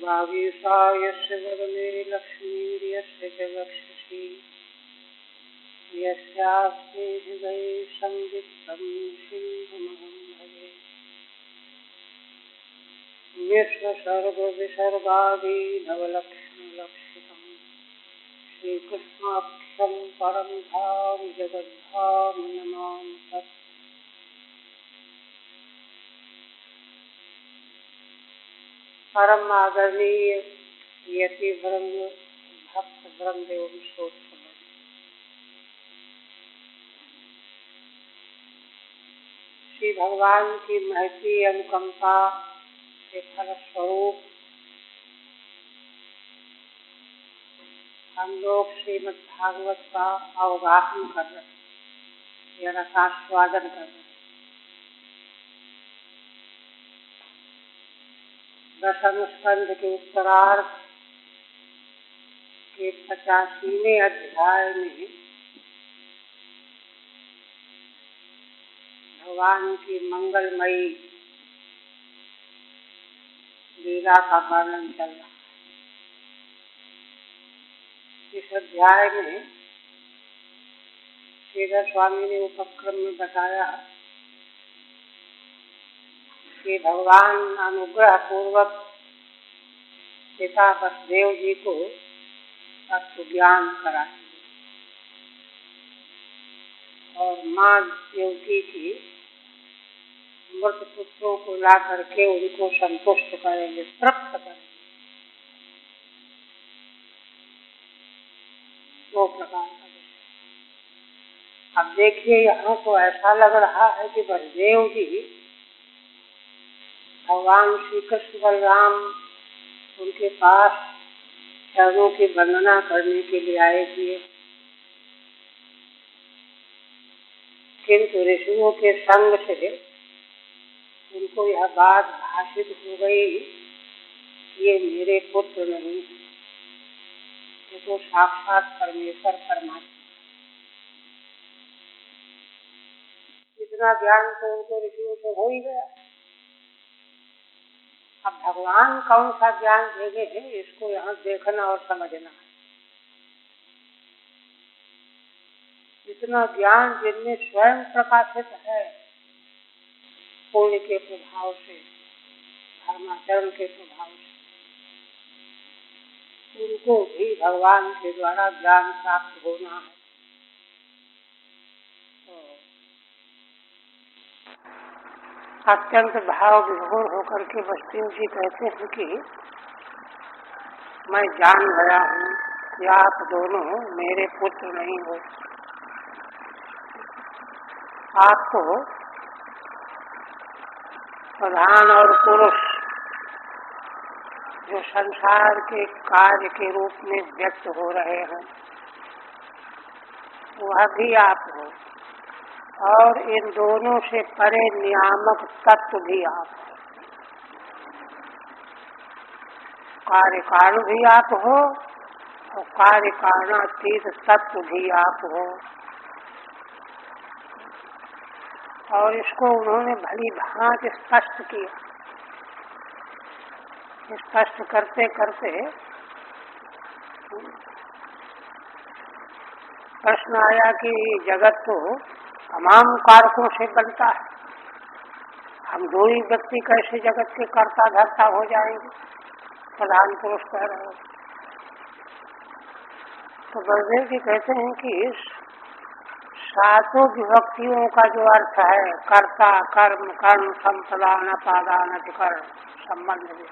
वागीशायस्य वदने लक्ष्मीर्यस्य च वक्षसि यस्यास्ते हृदये संवित्तं सिंहमहं भजे। विश्वसर्गविसर्गादीनवलक्षणलक्षितं श्रीकृष्णाख्यं परं धाम जगद्धाम नमामि तत्। परम आदरणीय यति वृंद, भक्त वृंद एवं श्रोत श्री भगवान की महती अनुकंपा के फलस्वरूप हम लोग श्रीमद् भागवत का अवगाहन कर रहे हैं या रसास्वादन कर रहे हैं। दशम स्कंध के उत्तरार्ध के 85वें अध्याय में भगवान की मंगलमयी लीला का वर्णन चल रहा है। इस अध्याय में श्रीधर स्वामी ने उपक्रम में बताया कि भगवान अनुग्रह पूर्वक पिता वसुदेव जी को तत्व ज्ञान कराए और माँ देवकी की मृत पुत्रों को ला करके उनको संतुष्ट करेंगे, तृप्त करेंगे। दो प्रकार का। अब देखिए, यहाँ तो ऐसा लग रहा है कि वसुदेव जी भगवान श्री कृष्ण बलराम उनके पास चरणों की वंदना करने के लिए आए थे, किंतु ऋषियों के संग से उनको यह बात भाषित हो गई, ये मेरे पुत्र नहीं, ये तो साक्षात परमेश्वर परमात्मा। इतना ज्ञान तो उनको ऋषियों से हो ही गया। अब भगवान कौन सा ज्ञान देंगे हैं, इसको यहाँ देखना और समझना है। इतना ज्ञान जिनमें स्वयं प्रकाशित है, पुण्य के प्रभाव से, धर्माचरण के प्रभाव से, उनको भी भगवान के द्वारा ज्ञान प्राप्त होना है। अत्यंत भाव विभोर होकर के वसुदेव जी कहते हैं कि मैं जान गया हूँ कि आप दोनों मेरे पुत्र नहीं हो। आप तो प्रधान और पुरुष जो संसार के कार्य के रूप में व्यक्त हो रहे हैं, वह भी आप हो, और इन दोनों से परे नियामक तत्व भी आप हो। कार्य कारण भी आप हो और कार्य कारणातीत तत्व भी आप हो। और इसको उन्होंने भली भांति स्पष्ट किया। स्पष्ट करते करते प्रश्न आया कि जगत तो तमाम कारकों से बनता है, हम दो ही व्यक्ति कैसे जगत के कर्ता धर्ता हो जाएंगे? प्रधान पुरुष कह रहे हो। तो बलदेव जी कहते हैं कि सातों विभक्तियों का जो अर्थ है, कर्ता, कर्म, कर्म, संप्रदान, अपादान, अधिकरण, संबंध में,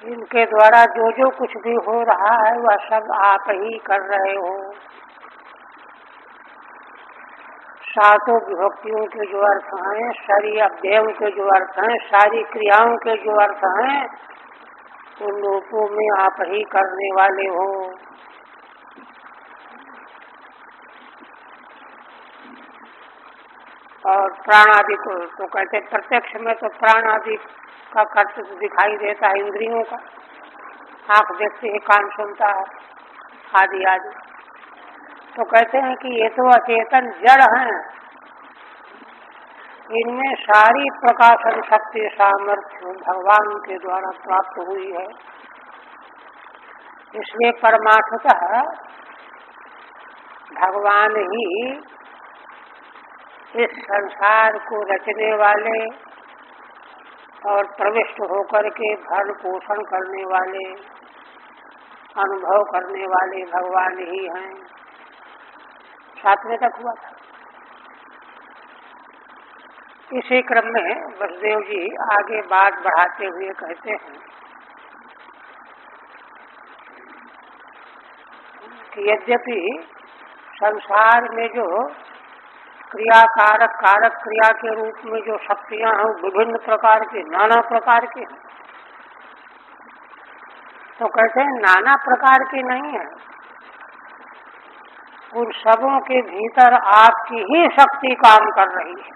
इनके द्वारा जो जो कुछ भी हो रहा है वह सब आप ही कर रहे हो। सातों विभक्तियों के जो अर्थ हैं, सारी अव्ययों के जो अर्थ हैं, सारी क्रियाओं के जो अर्थ हैं, उन रूपों में आप ही करने वाले हो। और प्राण आदि को तो कहते प्रत्यक्ष में तो प्राण आदि का कर्तव्य दिखाई देता है, इंद्रियों का। आँख देखती है, कान सुनता है, आदि आदि। तो कहते हैं कि ये तो अचेतन जड़ हैं, इनमें सारी प्रकाशन शक्ति सामर्थ्य भगवान के द्वारा प्राप्त हुई है। इसलिए परमार्थतः भगवान ही इस संसार को रचने वाले और प्रविष्ट होकर के भरण पोषण करने वाले, अनुभव करने वाले भगवान ही हैं। 7वें तक हुआ था। इसी क्रम में वसुदेव जी आगे बात बढ़ाते हुए कहते हैं कि यद्यपि संसार में जो क्रियाकारक कारक क्रिया के रूप में जो शक्तियां हैं विभिन्न प्रकार के, नाना प्रकार के हैं, तो कहते हैं नाना प्रकार की नहीं है, उन सबों के भीतर आपकी ही शक्ति काम कर रही है।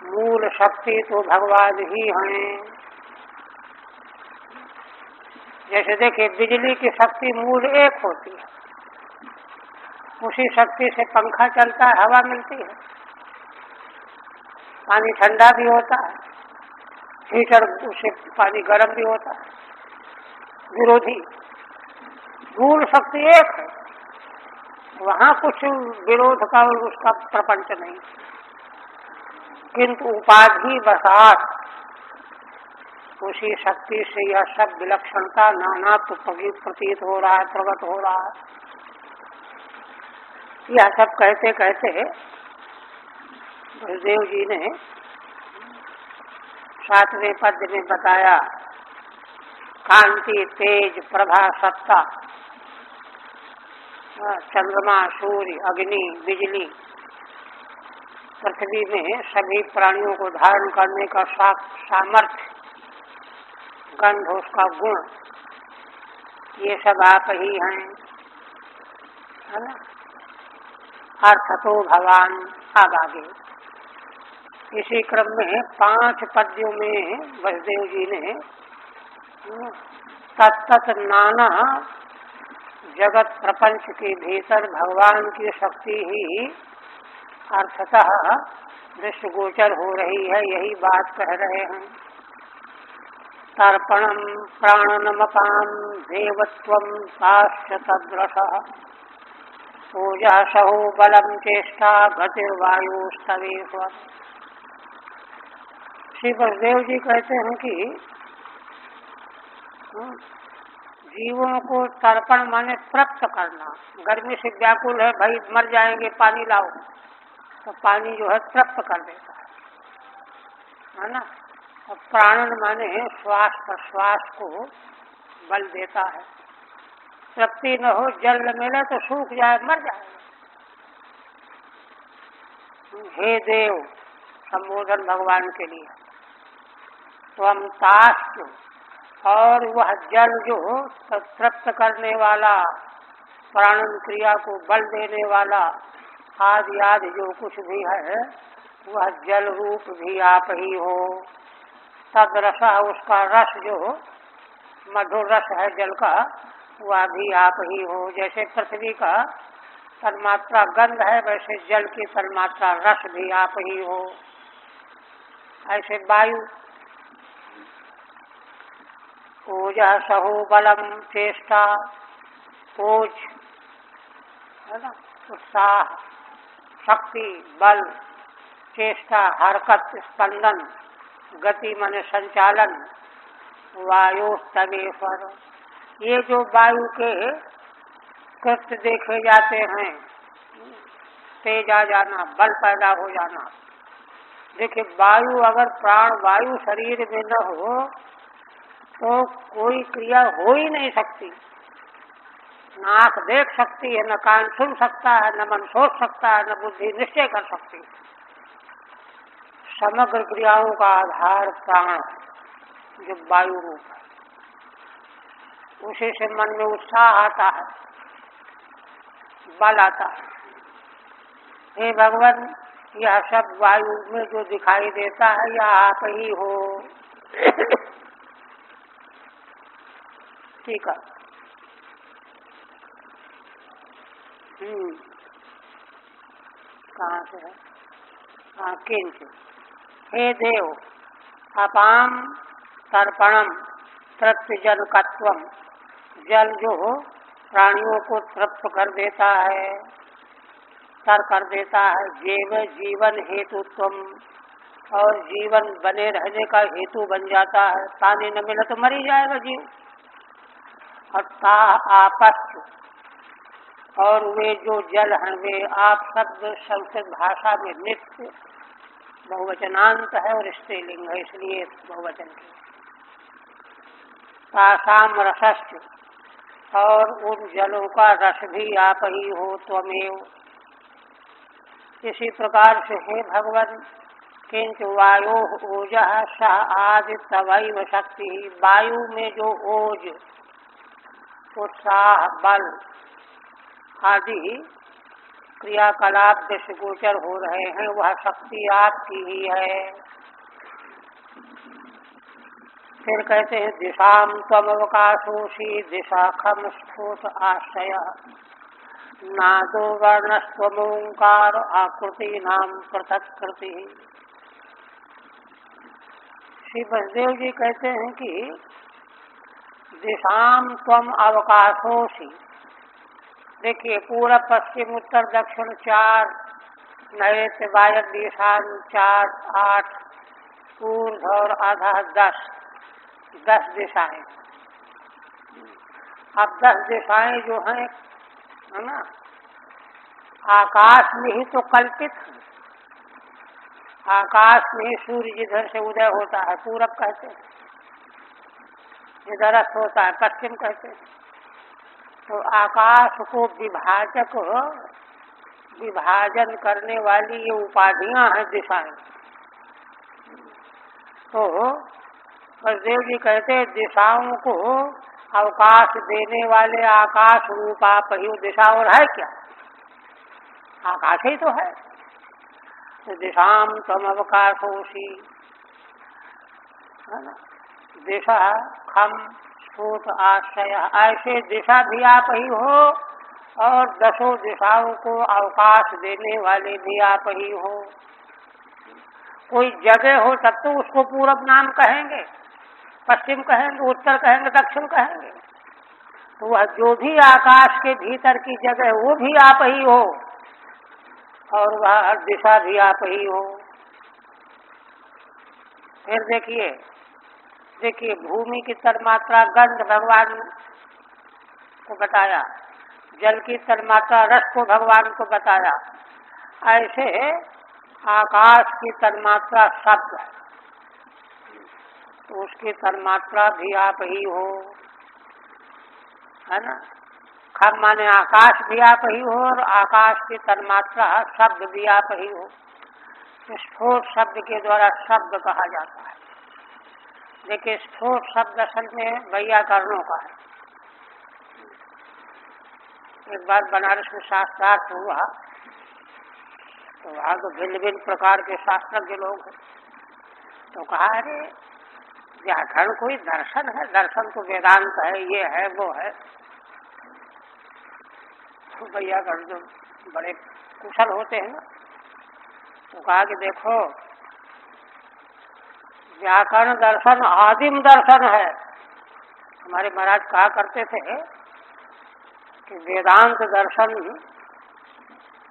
मूल शक्ति तो भगवान ही हैं। जैसे देखिए बिजली की शक्ति मूल एक होती है, उसी शक्ति से पंखा चलता है, हवा मिलती है, पानी ठंडा भी होता है, हीटर उससे पानी गर्म भी होता है। विरोधी मूल शक्ति एक है, वहाँ कुछ विरोध का उसका प्रपंच नहीं, किंतु उपाधि वसात उसी शक्ति से यह सब विलक्षणता नाना तो प्रतीत हो रहा है, प्रकट हो रहा है। यह सब कहते कहते वसुदेव जी ने 7वें पद में बताया कांति, तेज, प्रभा, सत्ता, चंद्रमा, सूर्य, अग्नि, बिजली, पृथ्वी में सभी प्राणियों को धारण करने का सामर्थ्य, गंध उसका गुण, ये सब आप ही हैं, है ना। अर्थ तो भगवान आगे। इसी क्रम में 5 पद्यों में वसुदेव जी ने तत्त नाना जगत प्रपंच के भीतर भगवान की शक्ति ही अर्थतः दृष्टिगोचर हो रही है, यही बात कह रहे हैं। तर्पणम प्राणनमपाम देवत्वम साश्च तद्रसः ओजसहो बलम चेष्टा गतिर्वायुस्तवेश्वर। श्री वसुदेव जी कहते हैं कि जीवों को तर्पण माने तृप्त करना। गर्मी से व्याकुल है, भाई मर जाएंगे, पानी लाओ, तो पानी जो है तृप्त कर देता है ना। और प्राणन माने श्वास प्रश्वास को बल देता है। तृप्ति न हो, जल न मिले तो सूख जाए, मर जाए। हे देव संबोधन भगवान के लिए, तो हम ताश्च, और वह जल जो तृप्त करने वाला, प्राणन क्रिया को बल देने वाला, आदि आदि जो कुछ भी है, वह जल रूप भी आप ही हो। तद्रस, उसका रस जो मधुर रस है जल का, वह भी आप ही हो। जैसे पृथ्वी का तन्मात्रा गंध है, वैसे जल की तन्मात्रा रस भी आप ही हो। ऐसे वायु ओजसहो बलम चेष्टा, ओज है ना, उत्साह, शक्ति, बल, चेष्टा, हरकत, स्पंदन, गति माने संचालन, वायु तवेश्वर। ये जो वायु के कृत्य देखे जाते हैं, तेज आ जाना, बल पैदा हो जाना। देखिए वायु, अगर प्राण वायु शरीर में न हो तो कोई क्रिया हो ही नहीं सकती। न आँख देख सकती है, न कान सुन सकता है, न मन सोच सकता है, न बुद्धि निश्चय कर सकती है। समग्र क्रियाओं का आधार प्राण जो वायु रूप है, उसी से मन में उत्साह आता है, बल आता है। हे भगवान, यह सब वायु में जो दिखाई देता है, यह आप ही हो। ठीक है। कहाँ से है? किंच हे देव अपाम तर्पणम तृप्तिजनकत्वम, जल जो प्राणियों को तृप्त कर देता है, तर कर देता है, जीवन हेतुत्वम, और जीवन बने रहने का हेतु बन जाता है। पानी न मिले तो मर ही जाएगा जीव। और ता आपस, और वे जो जल हैं वे आप शब्द संस्कृत भाषा में नित्य बहुवचनांत है और स्त्रीलिंग है, इसलिए बहुवचन है। तासाम रसस्य, और उन जलों का रस भी आप ही हो, त्वमेव। इसी प्रकार से हे भगवान, किंच वायो ओजः सह आदित्यवैव शक्ति, वायु में जो ओज, उत्साह, बल आदि क्रियाकलाप दृष्टिगोचर हो रहे हैं, वह शक्ति आपकी ही है। फिर कहते हैं दिशाम त्वमवकाशोषि, दिशा खम स्फोट आश्रय, नादो वर्णस्त्वमोंकार आकृति नाम पृथक कृति। श्री बसदेव जी कहते हैं कि दिशाम त्वम अवकाशोषि, देखिए पूरब पश्चिम उत्तर दक्षिण 4, नैऋत्य वायव्य ईशान 4, 8, पूर्व और आधा 10 दिशाएं। अब 10 दिशाएं जो हैं, है ना, आकाश में ही तो कल्पित है। आकाश में ही सूर्य जिधर से उदय होता है पूरब कहते हैं, जिधर अस्त होता है पश्चिम कहते हैं। तो आकाश को विभाजन करने वाली ये उपाधियां हैं दिशाएं। तो बसदेव जी कहते हैं दिशाओं को अवकाश देने वाले आकाश रूप आप ही। दिशा और है क्या? आकाश ही तो है। तो दिशाम तम अवकाशोषि, है ना, दिशा खम स्फोट आश्रय, ऐसे दिशा भी आप ही हो और 10 दिशाओं को अवकाश देने वाले भी आप ही हो। कोई जगह हो तब तो उसको पूरब नाम कहेंगे, पश्चिम कहेंगे, उत्तर कहेंगे, दक्षिण कहेंगे। तो वह जो भी आकाश के भीतर की जगह वो भी आप ही हो और वह दिशा भी आप ही हो। फिर देखिए भूमि की तन्मात्रा गंध भगवान को बताया, जल की तन्मात्रा रस को भगवान को बताया, ऐसे आकाश की तन्मात्रा शब्द है, तो उसकी तन्मात्रा भी आप ही हो, है ना। खम माने आकाश भी आप ही हो और आकाश की तन्मात्रा शब्द भी आप ही हो। स्फोट शब्द के द्वारा शब्द कहा जाता है। देखिए स्फोट शब्द असल में वैयाकरणों का है। एक बार बनारस में शास्त्रार्थ हुआ तो वहाँ तो भिन्न भिन्न प्रकार के शास्त्रज्ञ लोग हैं। तो कहा अरे व्याकरण कोई दर्शन है, दर्शन तो वेदांत है, ये है वो है। तो वैयाकरण जो बड़े कुशल होते हैं ना, तो कहा कि देखो व्याकरण दर्शन आदिम दर्शन है। हमारे महाराज कहा करते थे कि वेदांत दर्शन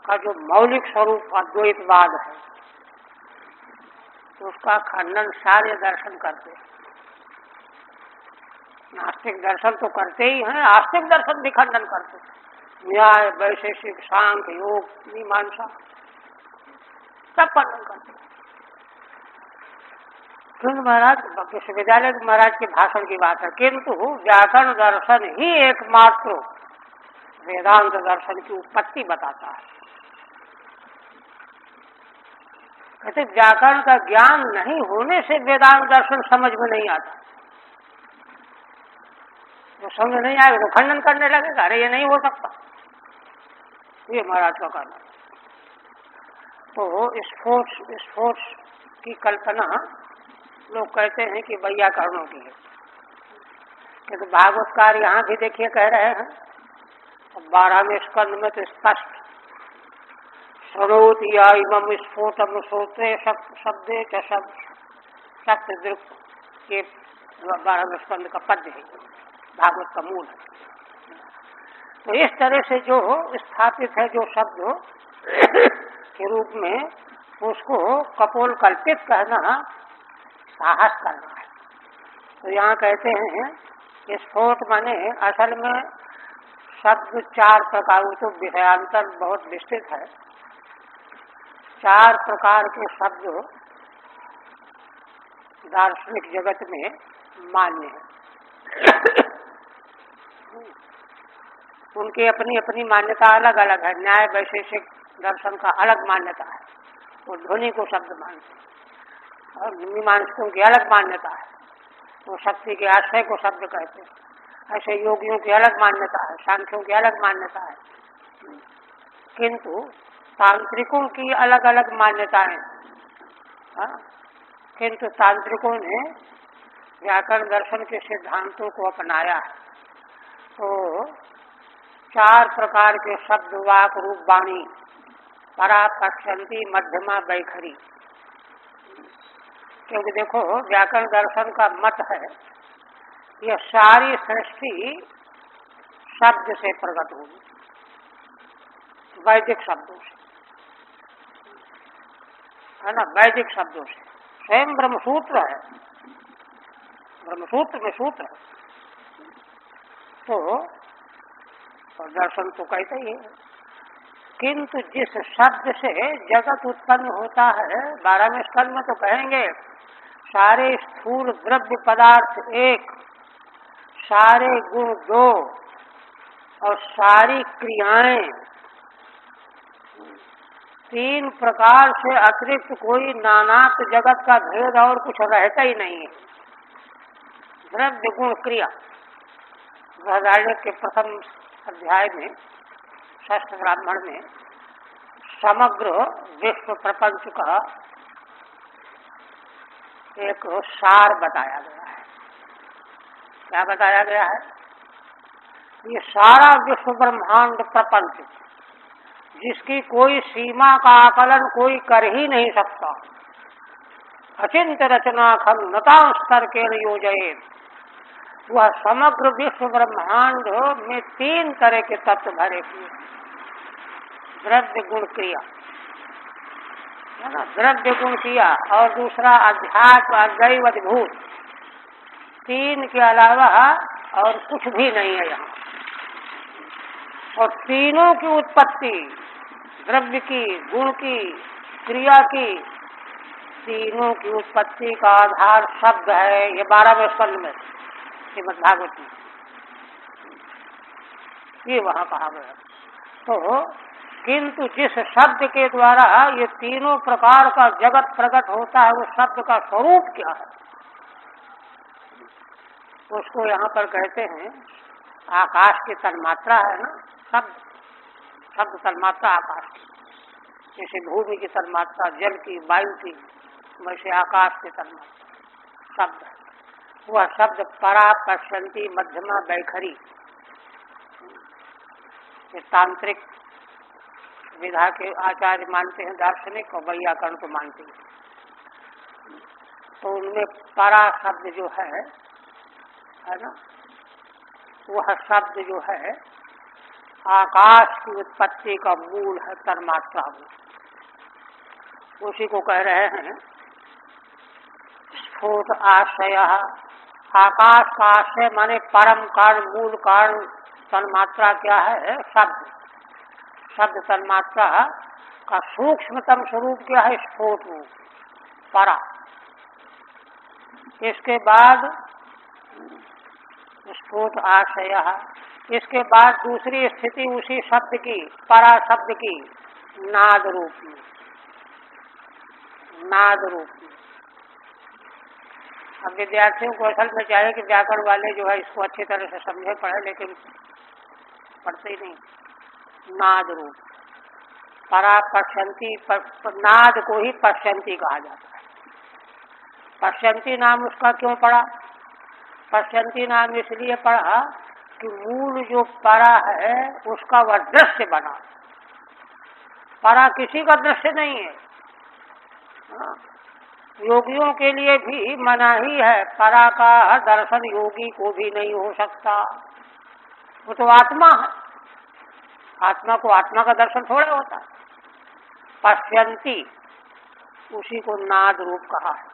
का जो मौलिक स्वरूप अद्वैतवाद है उसका खंडन सारे दर्शन करते हैं। नास्तिक दर्शन तो करते ही हैं, आस्तिक दर्शन भी खंडन करते हैं। न्याय, वैशेषिक, सांख्य, योग, मीमांसा सब खंडन करते हैं। क्योंकि महाराज विश्वविद्यालय महाराज के भाषण की बात है, किंतु व्याकरण दर्शन ही एकमात्र वेदांत दर्शन की उत्पत्ति बताता है। कहते व्याकरण का ज्ञान नहीं होने से वेदांत दर्शन समझ में नहीं आता। जो समझ नहीं आएगा तो खंडन करने लगेगा, अरे ये नहीं हो सकता। ये महाराज का कहना। तो स्पोर्ट्स की कल्पना लोग कहते हैं कि वैयाकरणों की है। क्योंकि भागवतकार यहाँ भी देखिए कह रहे हैं 12वें स्कंद में तो स्पष्ट शृणोति या इमं स्फोटम श्रोत्रे शब्दे च शब्द दृक्, ये 12वें स्कंद का पद्य है, भागवत का मूल है। तो इस तरह से जो स्थापित है जो शब्द के रूप में, उसको कपोल कल्पित कहना साहस करना है। तो यहाँ कहते हैं स्फोट माने असल में शब्द 4 प्रकार, तो विषयांतर बहुत विस्तृत है। 4 प्रकार के शब्द दार्शनिक जगत में मान्य है। उनकी अपनी अपनी मान्यता अलग अलग है। न्याय वैशेषिक दर्शन का अलग मान्यता है, वो ध्वनि को शब्द मानते हैं, और मीमांसकों की अलग मान्यता है, वो शक्ति के आश्रय को शब्द कहते हैं। ऐसे योगियों की अलग मान्यता है, सांख्यों की अलग मान्यता है। किंतु तांत्रिकों की अलग अलग मान्यताएं। किंतु तांत्रिकों ने व्याकरण दर्शन के सिद्धांतों को अपनाया है। तो 4 प्रकार के शब्द, वाक, रूप, वाणी, परा, पक्षंती, मध्यमा, बैखरी। क्योंकि देखो व्याकरण दर्शन का मत है यह सारी सृष्टि शब्द से प्रकट होगी, वैदिक शब्दों से, है ना, वैदिक शब्दों से। स्वयं ब्रह्मसूत्र है, ब्रह्मसूत्र में सूत्र है। तो दर्शन तो कहते ही है। किंतु जिस शब्द से जगत उत्पन्न होता है, 12वें स्कंद में तो कहेंगे सारे स्थूल द्रव्य पदार्थ 1, सारे गुण 2 और सारी क्रियाएं 3 प्रकार से अतिरिक्त कोई नानात्व जगत का भेद और कुछ रहता ही नहीं है। द्रव्य, गुण, क्रिया। बृहदारण्यक के प्रथम अध्याय में, षष्ठ ब्राह्मण में समग्र विश्व प्रपंच का एक सार बताया गया है। क्या बताया गया है? ये सारा विश्व ब्रह्मांड प्रपंच, जिसकी कोई सीमा का आकलन कोई कर ही नहीं सकता, अचिंत्य रचना खंडता स्तर के योजये, वह समग्र विश्व ब्रह्मांड में 3 तरह के तत्व भरे हुए, द्रव्य, गुण, क्रिया, है ना। द्रव्य, गुण, क्रिया और दूसरा अध्यात्म, अद्वैत, अद्भुत। 3 के अलावा और कुछ भी नहीं है यहाँ। और तीनों की उत्पत्ति, द्रव्य की, गुण की, क्रिया की, तीनों की उत्पत्ति का आधार शब्द है। ये 12वें स्कंद में श्रीमद्भागवत में ये वहाँ कहा गया। तो किंतु जिस शब्द के द्वारा ये तीनों प्रकार का जगत प्रकट होता है, उस शब्द का स्वरूप क्या है, उसको यहाँ पर कहते हैं आकाश की तन्मात्रा है ना। शब्द तन्मात्रा आकाश की, जैसे भूमि की तन्मात्रा जल की, वायु की, वैसे आकाश की तन्मात्रा शब्द है। वह शब्द परा, पश्यंती, मध्यमा, बैखरी, ये तांत्रिक विधा के आचार्य मानते हैं, दार्शनिक, और वैयाकरण को मानते हैं। तो उनमें परा शब्द जो है ना, वह शब्द जो है आकाश की उत्पत्ति का मूल है, तन्मात्रा उसी को कह रहे हैं स्फोट आश्रय। आकाश का आश्रय माने परम कारण, मूल कारण। तन्मात्रा क्या है? शब्द। शब्द तन्मात्रा का सूक्ष्मतम स्वरूप क्या है? स्फोट रूप, परा। इसके बाद स्फोट आश्रय। इसके बाद दूसरी स्थिति उसी शब्द की, परा शब्द की, नाद रूप में, नाद रूप में। अब विद्यार्थियों को असल में चाहिए कि व्याकरण वाले जो है इसको अच्छी तरह से समझे, पढ़े, लेकिन पढ़ते ही नहीं। नाद रूप, परा पश्यंती, नाद को ही पश्यंती कहा जाता है। पश्यंती नाम उसका क्यों पड़ा? पश्यंती नाम इसलिए पड़ा कि मूल जो परा है उसका वह दृश्य बना, परा किसी का दृश्य नहीं है। हाँ, योगियों के लिए भी मनाही है, परा का दर्शन योगी को भी नहीं हो सकता। वो तो आत्मा है, आत्मा को आत्मा का दर्शन थोड़ा होता है। पश्यंती उसी को नाद रूप कहा है।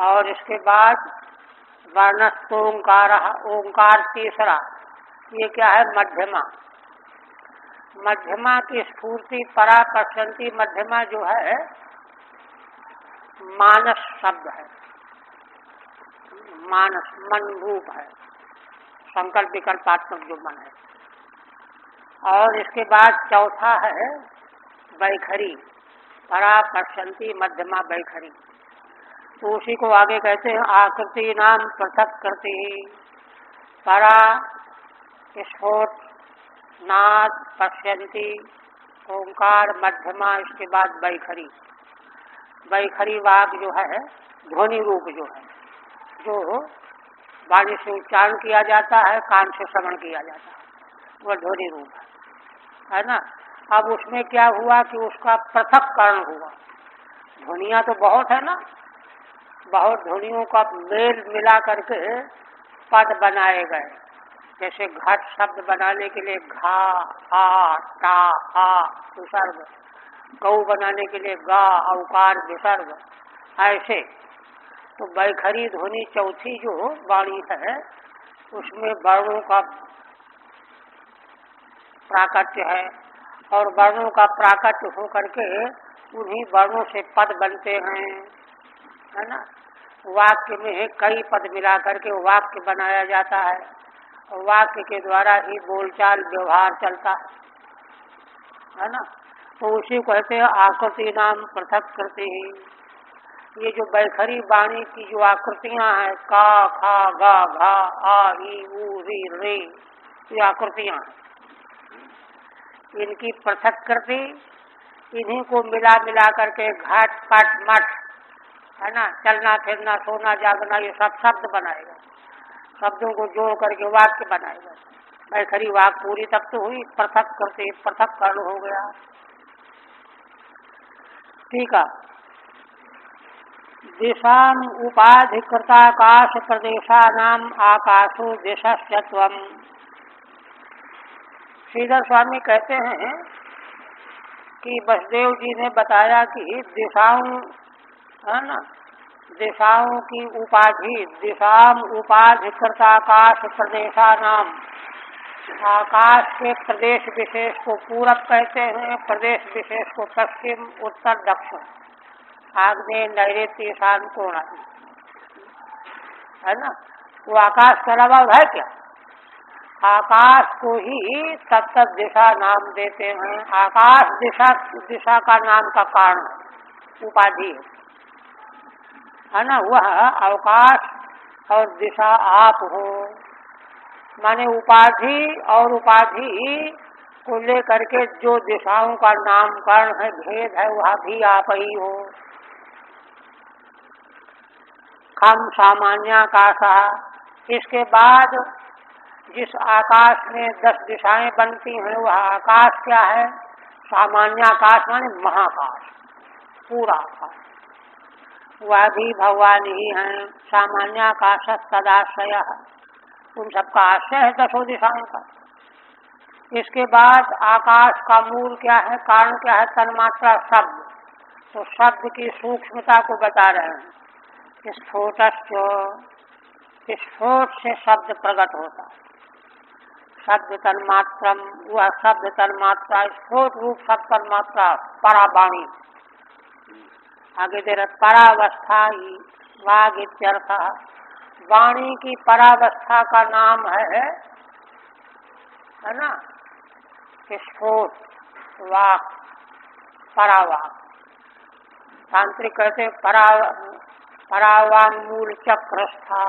और इसके बाद वर्णस्तोंकार, ओंकार तीसरा, ये क्या है? मध्यमा। मध्यमा की स्फूर्ति परा पश्यंती, मध्यमा जो है मानस शब्द है, मानस मन रूप है, संकल्प विकल्पात्मक जो मन है। और इसके बाद चौथा है बैखरी, परा पश्यंती मध्यमा बैखरी। तो उसी को आगे कहते हैं आकृति नाम पृथक करती ही, परा स्फोट नाद पश्यंती ओंकार मध्यमा, इसके बाद बैखरी। बैखरी वाग जो है ध्वनि रूप जो है, जो वाणी से उच्चारण किया जाता है, कान से श्रवण किया जाता है, वह ध्वनि रूप है ना। अब उसमें क्या हुआ कि उसका पृथक्करण हुआ। ध्वनियाँ तो बहुत है ना, बहुत ध्वनियों का मेल मिला करके पद बनाए गए। जैसे घट शब्द बनाने के लिए घा आ टा आ विसर्ग, गौ बनाने के लिए गा औकार विसर्ग, ऐसे। तो बैखरी ध्वनि चौथी जो वाणी है उसमें वर्णों का प्राकट्य है, और वर्णों का प्राकट्य हो करके उन्हीं वर्णों से पद बनते हैं, है ना। वाक्य में कई पद मिला करके वाक्य बनाया जाता है, और वाक्य के द्वारा ही बोलचाल व्यवहार चलता है ना। तो उसी को कहते हैं आकृति नाम पृथक करते ही। ये जो बैखरी वाणी की जो आकृतियां हैं, का खा गा घा आ ई उ री रे, ये आकृतियां हैं, इनकी पृथक करती, इन्हीं को मिला मिला करके घाट पाट मठ, है ना, चलना फिरना सोना जागना, ये सब शब्द बनाएगा। शब्दों को जोड़ करके वाक्य बनाएगा। बैखरी वाक पूरी तब तो हुई, पृथक करते पृथक कर्ण हो गया। ठीक है। दिशाम उपाधिकृताकाश प्रदेशानाम आकाशो दिशस्यत्वम्। श्रीधर स्वामी कहते हैं कि वसुदेव जी ने बताया कि दिशाओं, है ना, दिशाओं की उपाधि, दिशाम उपाधिकृताकाश प्रदेशानाम, आकाश के प्रदेश विशेष को पूरब कहते हैं, प्रदेश विशेष को पश्चिम उत्तर दक्षिण आग्नेय नैऋत्य ईशान कोण, है ना। वो आकाश के अलावा है क्या? आकाश को ही तत्त दिशा नाम देते हैं। आकाश दिशा, दिशा का नाम का कारण उपाधि है ना। वह अवकाश और दिशा आप हो, माने उपाधि और उपाधि को लेकर के जो दिशाओं का नामकरण है, भेद है, वह भी आप ही हो। खम सामान्याकाशा, इसके बाद जिस आकाश में 10 दिशाएं बनती हैं वह आकाश क्या है? सामान्याकाश माने महाकाश, पूरा आकाश, वह भी भगवान ही हैं। सामान्याकाश तदाश्रय, उन सबका आश्रय है 10 दिशाओं का। इसके बाद आकाश का मूल क्या है, कारण क्या है? तन्मात्रा शब्द। तो शब्द की सूक्ष्मता को बता रहे हैं। स्फोटस्य, स्फोट से शब्द प्रकट होता है। शब्द तन्मात्रम, वह शब्द तन्मात्रा, स्फोट रूप शब्द तन्मात्रा परावाणी। आगे दे रहे परावस्था ही वाग इत्यर्थ। वाणी की परावस्था का नाम है ना, स्फोट वाक, परावाक। तांत्रिक कहते परावांगमूल चक्रस्था,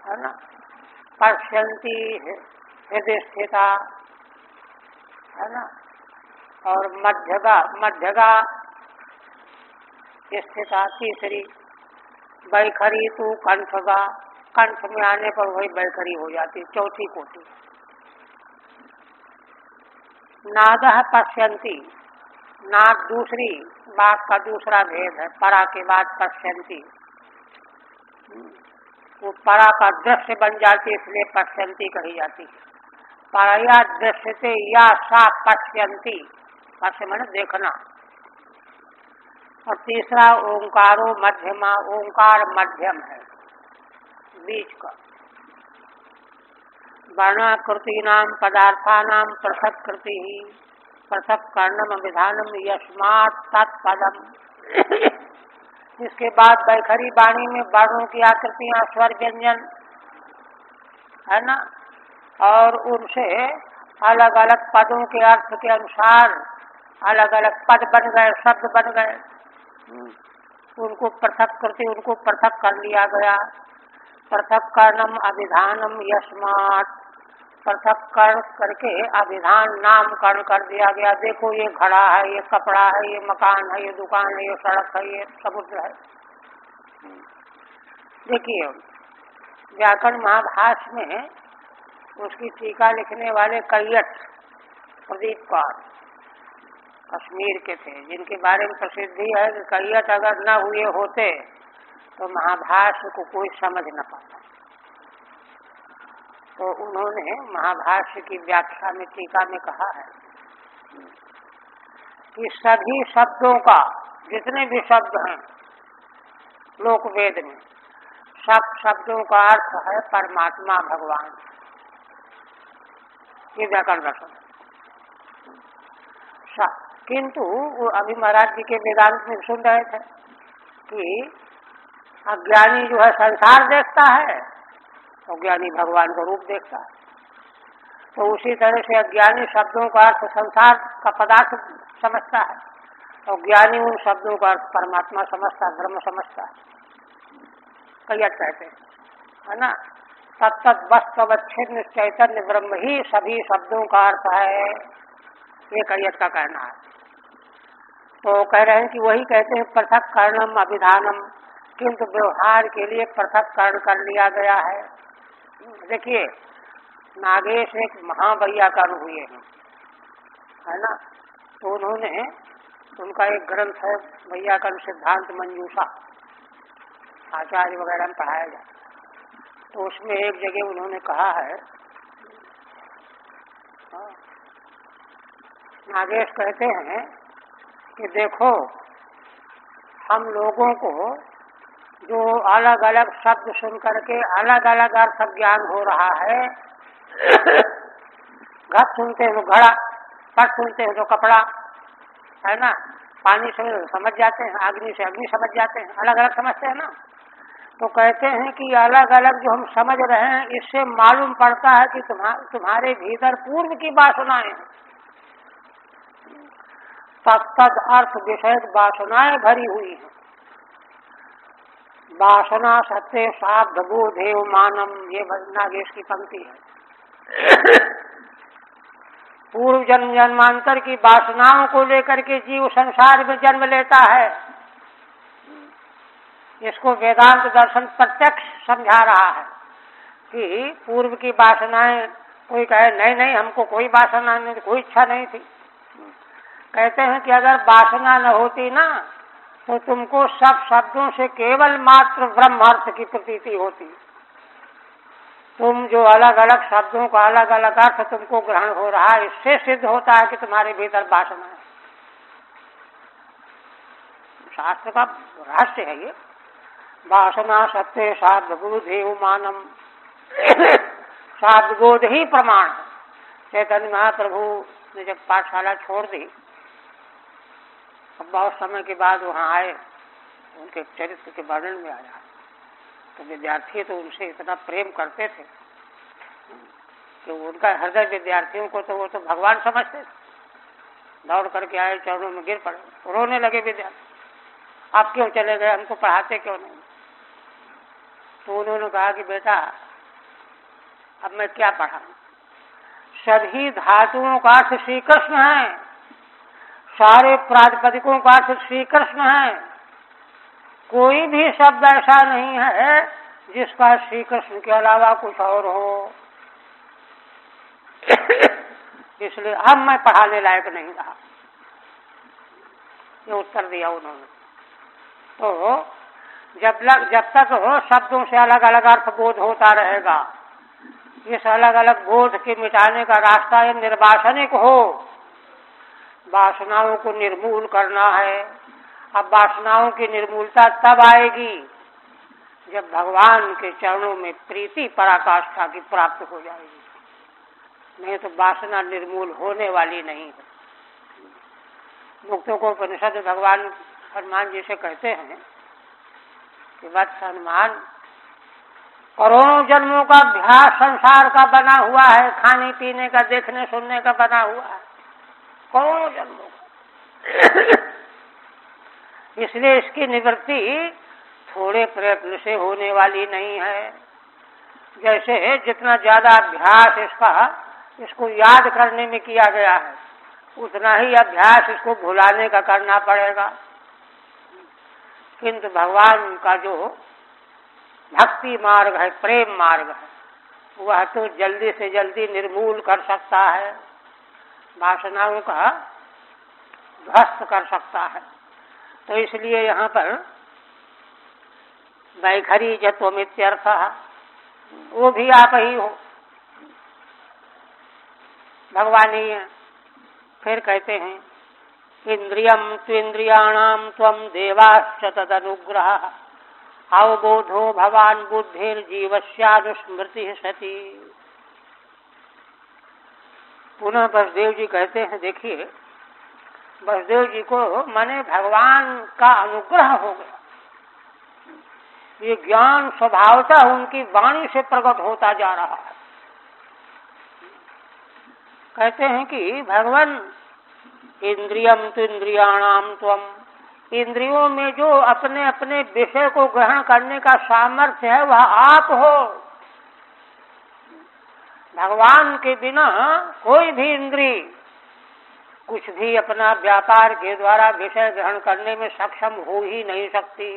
है ना। पश्यंती हृदय स्थिता, है ना। और मध्यगा स्थिता तीसरी। बैखरी तो कंठगा, कंठ में आने पर वही बैखरी हो जाती, चौथी कोटि। नादः पश्यन्ति, नाद दूसरी, बाघ का दूसरा भेद है, परा के बाद पश्यन्ति। वो परा का दृश्य बन जाती है, इसलिए पश्यन्ति कही जाती है। परया दृश्यते या सा पश्यन्ति, पश्य माने देखना। और तीसरा ओंकारो मध्यमा, ओंकार मध्यम है, बीच का। वर्णाकृति नाम पदार्थानाम पृथक कृति ही पृथक कर्णम विधानम यस्मात् तत्पदम। इसके बाद बैखरी वाणी में वर्णों की आकृतियां, स्वर व्यंजन है ना, और उनसे अलग अलग पदों के अर्थ के अनुसार अलग अलग पद बन गए, शब्द बन गए। उनको पृथक कृति, उनको पृथक कर लिया गया। पृथक कर्णम अभिधानम यस्मात्, पृथक कर्ण करके अभिधान नामकरण कर दिया गया। देखो ये घड़ा है, ये कपड़ा है, ये मकान है, ये दुकान है, ये सड़क है, ये समुद्र है। देखिए व्याकरण महाभाष्य में उसकी टीका लिखने वाले कैयट प्रदीप कौर कश्मीर के थे, जिनके बारे में प्रसिद्धि है कि कैयट अगर न हुए होते तो महाभाष्य को कोई समझ न पाता। तो उन्होंने महाभाष्य की व्याख्या में टीका में कहा है कि सभी शब्दों का, जितने भी शब्द हैं लोक वेद में, सब शब्दों का अर्थ है परमात्मा भगवान। ये व्याकरण दर्शन। किंतु वो अभी महाराज जी के वेदांत में सुन रहे थे कि अज्ञानी जो है संसार देखता है, तो ज्ञानी भगवान का रूप देखता है। तो उसी तरह से अज्ञानी शब्दों का अर्थ संसार का पदार्थ समझता है, और ज्ञानी उन शब्दों का अर्थ परमात्मा समझता है, ब्रह्म समझता है। कैयट कहते है ना, तत्त वस्तवच्छिन्न चैतन्य ब्रह्म ही सभी शब्दों का अर्थ है, ये कैयट का कहना है। तो कह रहे हैं कि वही कहते हैं पृथक कर्णम अभिधानम, किंतु व्यवहार के लिए पृथक कर्ण कर लिया गया है। देखिए नागेश एक महावैयाकरण हुए हैं, है ना, तो उन्होंने, उनका एक ग्रंथ है वैयाकरण सिद्धांत मंजूषा, आचार्य वगैरह में पढ़ाया जाए। तो उसमें एक जगह उन्होंने कहा है, नागेश कहते हैं कि देखो हम लोगों को जो अलग अलग शब्द सुन करके अलग अलग अर्थ ज्ञान हो रहा है, घट सुनते हैं तो घड़ा, पट सुनते हैं तो कपड़ा, है ना, पानी से समझ जाते हैं, अग्नि से अग्नि समझ जाते हैं, अलग अलग समझते हैं ना। तो कहते हैं कि अलग अलग जो हम समझ रहे हैं, इससे मालूम पड़ता है कि तुम्हारे भीतर पूर्व की वासनाएं, तत्त अर्थ विषय वासनाएं भरी हुई है। वासना सत्य साध बोधेव मानम, ये नागेश की पंक्ति है। पूर्व जन्म जन्मांतर की वासनाओं को लेकर के जीव संसार में जन्म लेता है। इसको वेदांत दर्शन प्रत्यक्ष समझा रहा है कि पूर्व की वासनाएं, कोई कहे नहीं नहीं हमको कोई वासना नहीं, कोई इच्छा नहीं थी। कहते हैं कि अगर वासना न होती ना तो तुमको सब शब्दों से केवल मात्र ब्रह्मार्थ की प्रतीति होती। तुम जो अलग अलग शब्दों का अलग अलग अर्थ तुमको ग्रहण हो रहा है, इससे सिद्ध होता है कि तुम्हारे भीतर वासना है। शास्त्र का रहस्य है ये। वासना सत्य साध बुद्धेव मानम, साध बोध ही प्रमाण है। चैतन्य महाप्रभु ने जब पाठशाला छोड़ दी, अब बहुत समय के बाद वहाँ आए, उनके चरित्र के वर्णन में आया तो विद्यार्थी तो उनसे इतना प्रेम करते थे कि उनका हृदय विद्यार्थियों को तो वो तो भगवान समझते थे। दौड़ करके आए, चरणों में गिर पड़े, रोने लगे विद्यार्थी, आप क्यों चले गए, हमको पढ़ाते क्यों नहीं। तो उन्होंने कहा कि बेटा अब मैं क्या पढ़ाऊं, सभी धातुओं का अर्थ श्री कृष्ण है, सारे प्रातिपदिकों का अर्थ श्री कृष्ण है, कोई भी शब्द ऐसा नहीं है जिसका श्री कृष्ण के अलावा कुछ और हो। इसलिए अब मैं पढ़ाने लायक नहीं रहा। ये उत्तर दिया उन्होंने। तो जब तक शब्दों से अलग अलग अर्थ बोध होता रहेगा, इस अलग अलग बोध के मिटाने का रास्ता ये निर्वासनिक हो, वासनाओं को निर्मूल करना है। अब वासनाओं की निर्मूलता तब आएगी जब भगवान के चरणों में प्रीति पराकाष्ठा की प्राप्त हो जाएगी, नहीं तो वासना निर्मूल होने वाली नहीं है। मुक्तों को उपनिषद भगवान हनुमान जी से कहते हैं कि वत्स हनुमान, करोड़ों जन्मों का अभ्यास संसार का बना हुआ है, खाने पीने का, देखने सुनने का बना हुआ है, करोड़ों जन्मों का। इसलिए इसकी निवृत्ति थोड़े प्रयत्न से होने वाली नहीं है। जैसे जितना ज्यादा अभ्यास इसको याद करने में किया गया है, उतना ही अभ्यास इसको भुलाने का करना पड़ेगा। किंतु भगवान का जो भक्ति मार्ग है, प्रेम मार्ग है, वह तो जल्दी से जल्दी निर्मूल कर सकता है, वासनाओं का ध्वस्त कर सकता है। तो इसलिए यहाँ पर वैखरी जत्वमित्यर्थ, वो भी आप ही हो, भगवान ही है। फिर कहते हैं इंद्रियम त्विंद्रियाणाम त्वम देवाश्च तदनुग्रह अवबोधो भवान बुद्धिर्जीवस्यानुस्मृति सती। पुनः वसुदेव जी कहते हैं, देखिए वसुदेव जी को माने भगवान का अनुग्रह हो गया, ये ज्ञान स्वभावतः उनकी वाणी से प्रकट होता जा रहा है। कहते हैं कि भगवान इंद्रियम तो इंद्रियाणाम त्वम, इंद्रियों में जो अपने अपने विषय को ग्रहण करने का सामर्थ्य है वह आप हो। भगवान के बिना कोई भी इंद्रिय कुछ भी अपना व्यापार के द्वारा विषय ग्रहण करने में सक्षम हो ही नहीं सकती।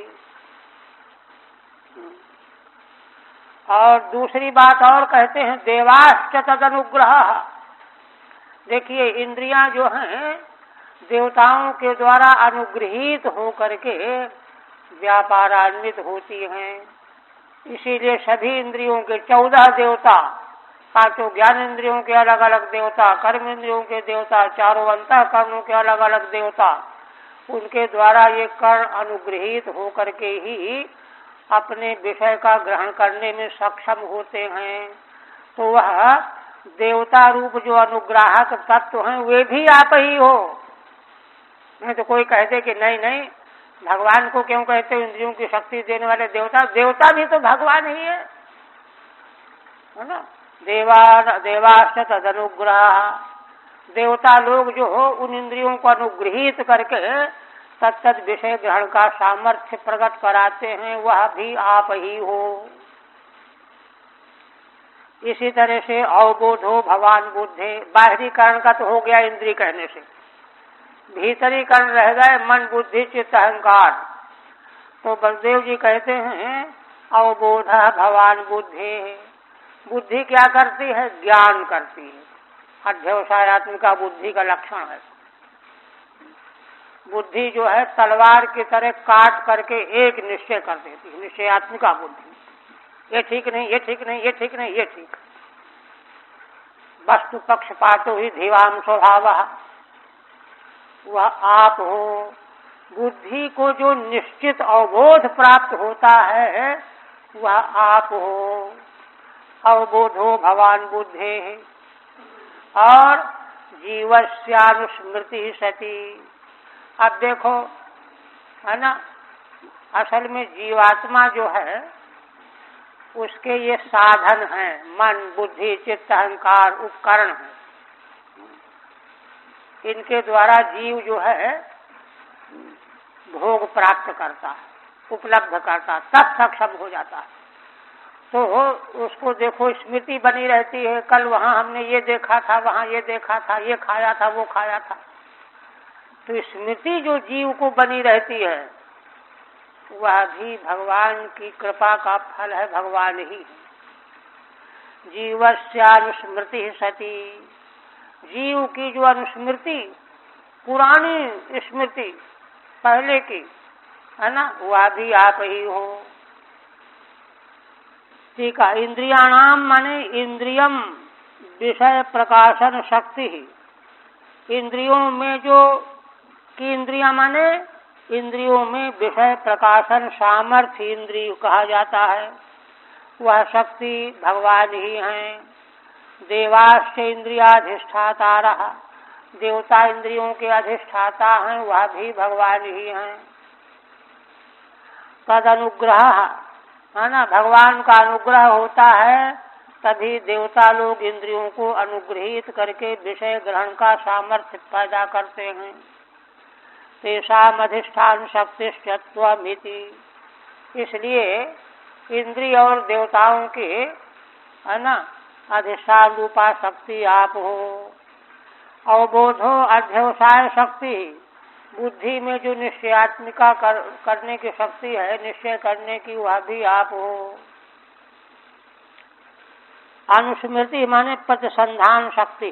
और दूसरी बात और कहते हैं देवाश्च तदनुग्रह, देखिए इंद्रियां जो हैं देवताओं के द्वारा अनुग्रहित होकर के व्यापारान्वित होती हैं। इसीलिए सभी इंद्रियों के 14 देवता, पांचों ज्ञान इंद्रियों के अलग अलग देवता, कर्म इंद्रियों के देवता, चारों अंतःकरणों के अलग अलग देवता, उनके द्वारा ये कर्ण अनुग्रहित होकर के ही अपने विषय का ग्रहण करने में सक्षम होते हैं। तो वह देवता रूप जो अनुग्राहक तत्व हैं वे भी आप ही हो। नहीं तो कोई कहते कि नहीं नहीं भगवान को क्यों कहते हो इंद्रियों की शक्ति देने वाले देवता, देवता भी तो भगवान ही है ना। देवाश्च तदनुग्रह, देवता लोग जो हो उन इंद्रियों को अनुग्रहित करके तत्त विषय ग्रहण का सामर्थ्य प्रकट कराते हैं, वह भी आप ही हो। इसी तरह से अवबोधो भवान बुद्धे, बाहरी कारण का तो हो गया इंद्रिय कहने से, भीतरी कारण रह गए मन बुद्धि चित्त अहंकार। तो बलदेव जी कहते हैं अवबोध भवान बुद्धि, बुद्धि क्या करती है, ज्ञान करती है। अध्यवसायत्मिका बुद्धि का लक्षण है। बुद्धि जो है तलवार की तरह काट करके एक निश्चय कर देती है, निश्चयात्मिका बुद्धि। ये ठीक नहीं, ये ठीक नहीं, ये ठीक नहीं, ये ठीक। वस्तु पक्षपातो ही धीवाम स्वभाव, वह आप हो। बुद्धि को जो निश्चित अवबोध प्राप्त होता है वह आप हो। अवबोधो भवान बुद्धे और जीवस्यानुस्मृति सती। अब देखो है ना, असल में जीवात्मा जो है उसके ये साधन हैं, मन बुद्धि चित्त अहंकार उपकरण है। इनके द्वारा जीव जो है भोग प्राप्त करता है, उपलब्ध करता है, तब सक्षम हो जाता है। तो उसको देखो स्मृति बनी रहती है, कल वहाँ हमने ये देखा था, वहाँ ये देखा था, ये खाया था, वो खाया था। तो स्मृति जो जीव को बनी रहती है वह भी भगवान की कृपा का फल है, भगवान ही। जीवस्यानुस्मृति सती, जीव की जो अनुस्मृति, पुरानी स्मृति पहले की है ना, वह भी आप ही हो। ठीक है। इंद्रियाणाम माने इंद्रियम विषय प्रकाशन शक्ति ही। इंद्रियों में जो की इंद्रिया माने इंद्रियों में विषय प्रकाशन सामर्थ्य इंद्रिय कहा जाता है, वह शक्ति भगवान ही हैं। देवाश्च इंद्रियाधिष्ठाता रहा, देवता इंद्रियों के अधिष्ठाता हैं, वह भी भगवान ही हैं। तद अनुग्रह है ना, भगवान का अनुग्रह होता है तभी देवता लोग इंद्रियों को अनुग्रहित करके विषय ग्रहण का सामर्थ्य पैदा करते हैं। तेषाम अधिष्ठान शक्तिश्चत्वमिति, इसलिए इंद्रिय और देवताओं के है ना अधिष्ठान रूपा शक्ति आप हो। अवबोधो अध्यवसाय शक्ति, बुद्धि में जो निश्चयात्मिका करने की शक्ति है, निश्चय करने की, वह भी आप हो। अनुस्मृति माने प्रतिसंधान शक्ति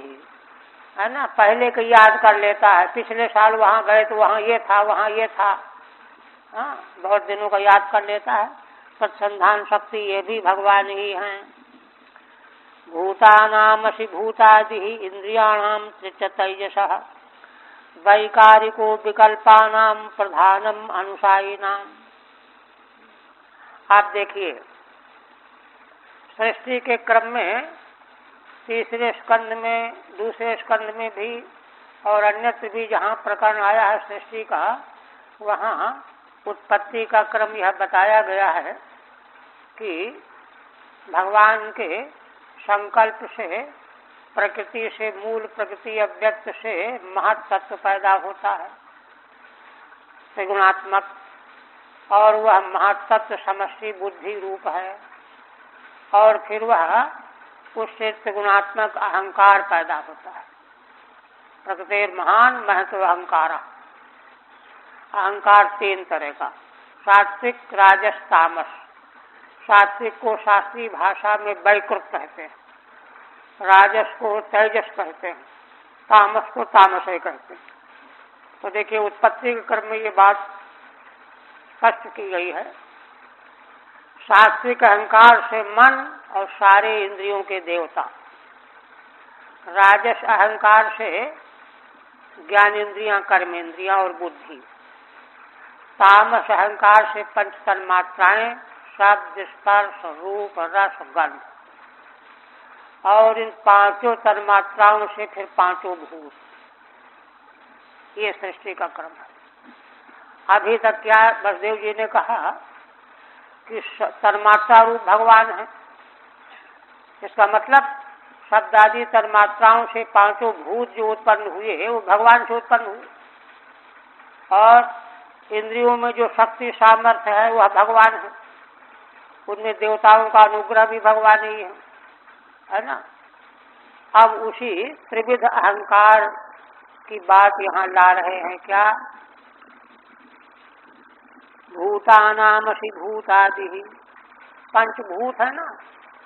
है ना, पहले को याद कर लेता है, पिछले साल वहाँ गए तो वहाँ ये था, वहाँ ये था, हाँ बहुत दिनों का याद कर लेता है। प्रतिसंधान शक्ति ये भी भगवान ही हैं। भूतानामसि भूतादि इंद्रियाणाम तेजसः, वैकारिको विकल्पानाम प्रधानम अनुसायिनाम। आप देखिए सृष्टि के क्रम में तीसरे स्कंद में, दूसरे स्कंद में भी और अन्यत्र भी जहाँ प्रकरण आया है सृष्टि का, वहाँ उत्पत्ति का क्रम यह बताया गया है कि भगवान के संकल्प से, प्रकृति से, मूल प्रकृति अव्यक्त से महत् तत्व पैदा होता है त्रिगुणात्मक, और वह महत् तत्व समष्टि बुद्धि रूप है, और फिर वह उससे त्रिगुणात्मक अहंकार पैदा होता है। प्रकृति महान महत्व अहंकार। अहंकार तीन तरह का, सात्विक, राजस, तामस। सात्विक को शास्त्रीय भाषा में वैकृत कहते हैं, राजस को तेजस कहते हैं, तामस को तामस कहते हैं। तो देखिए उत्पत्ति के क्रम में ये बात स्पष्ट की गई है। सात्विक अहंकार से मन और सारे इंद्रियों के देवता, राजस अहंकार से ज्ञानेन्द्रियां, कर्मेंद्रियां और बुद्धि, तामस अहंकार से पंच तन्मात्राएं, शब्द, स्पर्श, रूप, रस, गंध, और इन पांचों तन्मात्राओं से फिर पांचों भूत। ये सृष्टि का क्रम है। अभी तक क्या बसदेव जी ने कहा कि तन्मात्रा रूप भगवान है, इसका मतलब शब्द आदि तन्मात्राओं से पांचों भूत जो उत्पन्न हुए वो भगवान से उत्पन्न हुए, और इंद्रियों में जो शक्ति सामर्थ्य है वह भगवान है, उनमें देवताओं का अनुग्रह भी भगवान ही है ना। अब उसी त्रिविध अहंकार की बात यहाँ ला रहे हैं। क्या? भूतानामसि भूतादि, पंचभूत है ना,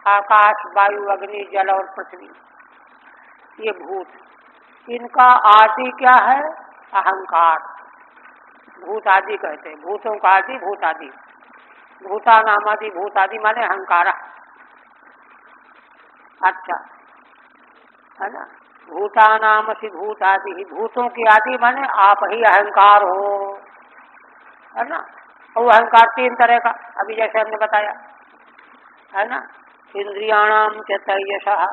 आकाश, वायु, अग्नि, जल और पृथ्वी, ये भूत, इनका आदि क्या है? अहंकार। भूत आदि कहते हैं, भूतों का आदि भूत आदि। भूतानामादि भूतादि माने अहंकार। अच्छा है ना। भूतानामसि भूतादि, भूतों की आदि माने आप ही अहंकार हो, है ना। और अहंकार तीन तरह का, अभी जैसे हमने बताया है ना। इंद्रियाणाम च तेजसः,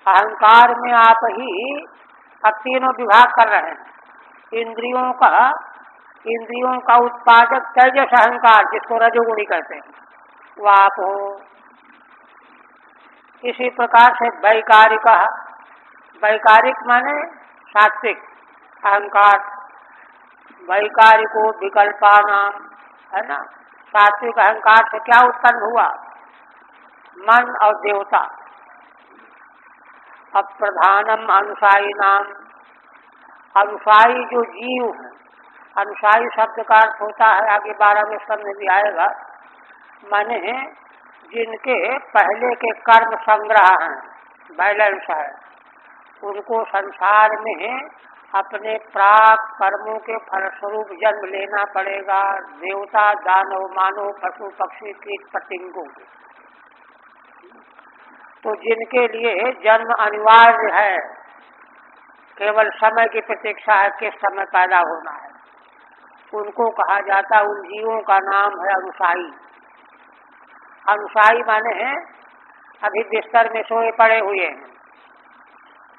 अहंकार में आप ही अब तीनों विभाग कर रहे हैं। इंद्रियों का उत्पादक तेजस अहंकार, जिसको रजोगुणी कहते हैं, वो आप हो। इसी प्रकार से वैकारिक, वैकारिक माने सात्विक अहंकार, वैकारिको विकल्पानाम, है ना। सात्विक अहंकार से क्या उत्पन्न हुआ? मन और देवता। अब प्रधानम अनुसायी नाम, अनुसायी जो जीव है, अनुसायी शब्द का अर्थ होता है, आगे 12वें स्कंध में भी आएगा, माने जिनके पहले के कर्म संग्रह हैं, बैलेंस है, उनको संसार में अपने प्राक कर्मों के फलस्वरूप जन्म लेना पड़ेगा, देवता दानव मानव पशु पक्षी कीट पतंगों। तो जिनके लिए जन्म अनिवार्य है, केवल समय की प्रतीक्षा है किस समय पैदा होना है, उनको कहा जाता, उन जीवों का नाम है अनुसाई। अनुसाई माने हैं अभी बिस्तर में सोए पड़े हुए हैं,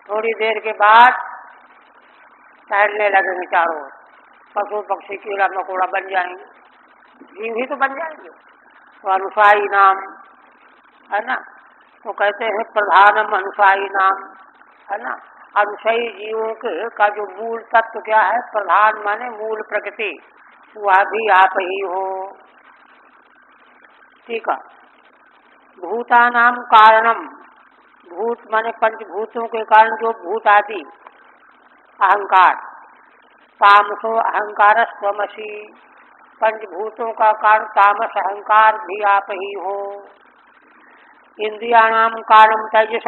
थोड़ी देर के बाद टहलने लगेंगे चारों ओर, पशु पक्षी कीड़ा मकोड़ा बन जाएंगे, जीव ही तो बन जाएंगे, तो अनुसाई नाम है ना। तो कहते हैं प्रधानम अनुसाई नाम, है ना। अनुसाई जीवों के का जो मूल तत्व क्या है, प्रधान माने मूल प्रकृति, वह भी आप ही हो। ठीक है। भूतानाम कारणम, भूत माने पंचभूतों के कारण जो भूत आदि अहंकार, तामसो अहंकार स्वमसी, पंचभूतों का कारण तामस अहंकार भी आप ही हो। इंद्रियाणाम कारणम तेजस,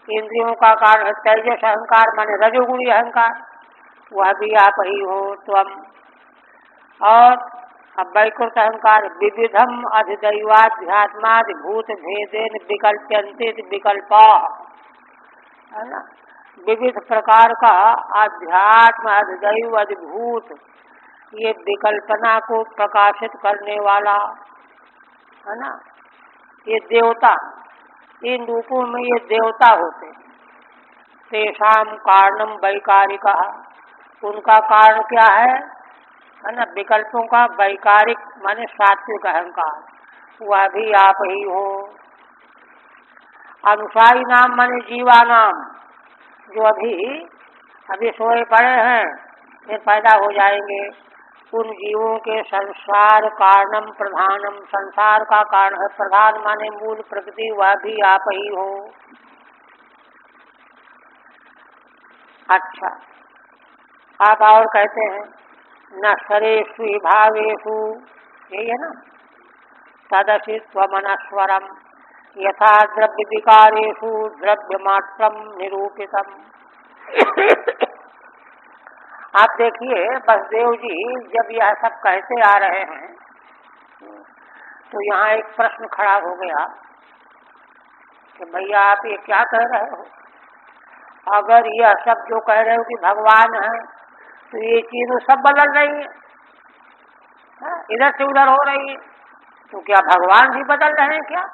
इंद्रियों का कारण तेजस अहंकार माने रजोगुणी अहंकार, वह भी आप ही हो त्वम। और अब वैकुंठ अहंकार विविधम अधिदैवाध्यात्मादि भूत भेदेन विकल्प्यन्ते विकल्पा, है ना। विविध प्रकार का आध्यात्म अधिदैव अधिभूत, ये विकल्पना को प्रकाशित करने वाला, है ना। ये देवता, इन रूपों में ये देवता होते, तेषाम कारणम वैकारिक, उनका कारण क्या है ना, विकल्पों का वैकारिक माने सात्विक अहंकार, वह भी आप ही हो। अनुसाई नाम माने जीवा नाम, जो अभी सोए पड़े हैं, ये पैदा हो जाएंगे, उन जीवों के संसार कारणम प्रधानम, संसार का कारण है प्रधान माने मूल प्रकृति, वह भी आप ही हो। अच्छा, आप और कहते हैं न सरेषु भावेषु, यही है ना, तदसि स्वमनस्वरम यथा द्रव्य विकारेषु द्रव्य मात्रम निरूपितम। आप देखिए बसदेव जी जब यह सब कहते आ रहे हैं, तो यहाँ एक प्रश्न खड़ा हो गया कि भैया आप ये क्या कह रहे हो, अगर यह सब जो कह रहे हो कि भगवान है, तो ये चीजें सब बदल रही है, इधर से उधर हो रही है, तो क्या भगवान भी बदल रहे हैं क्या?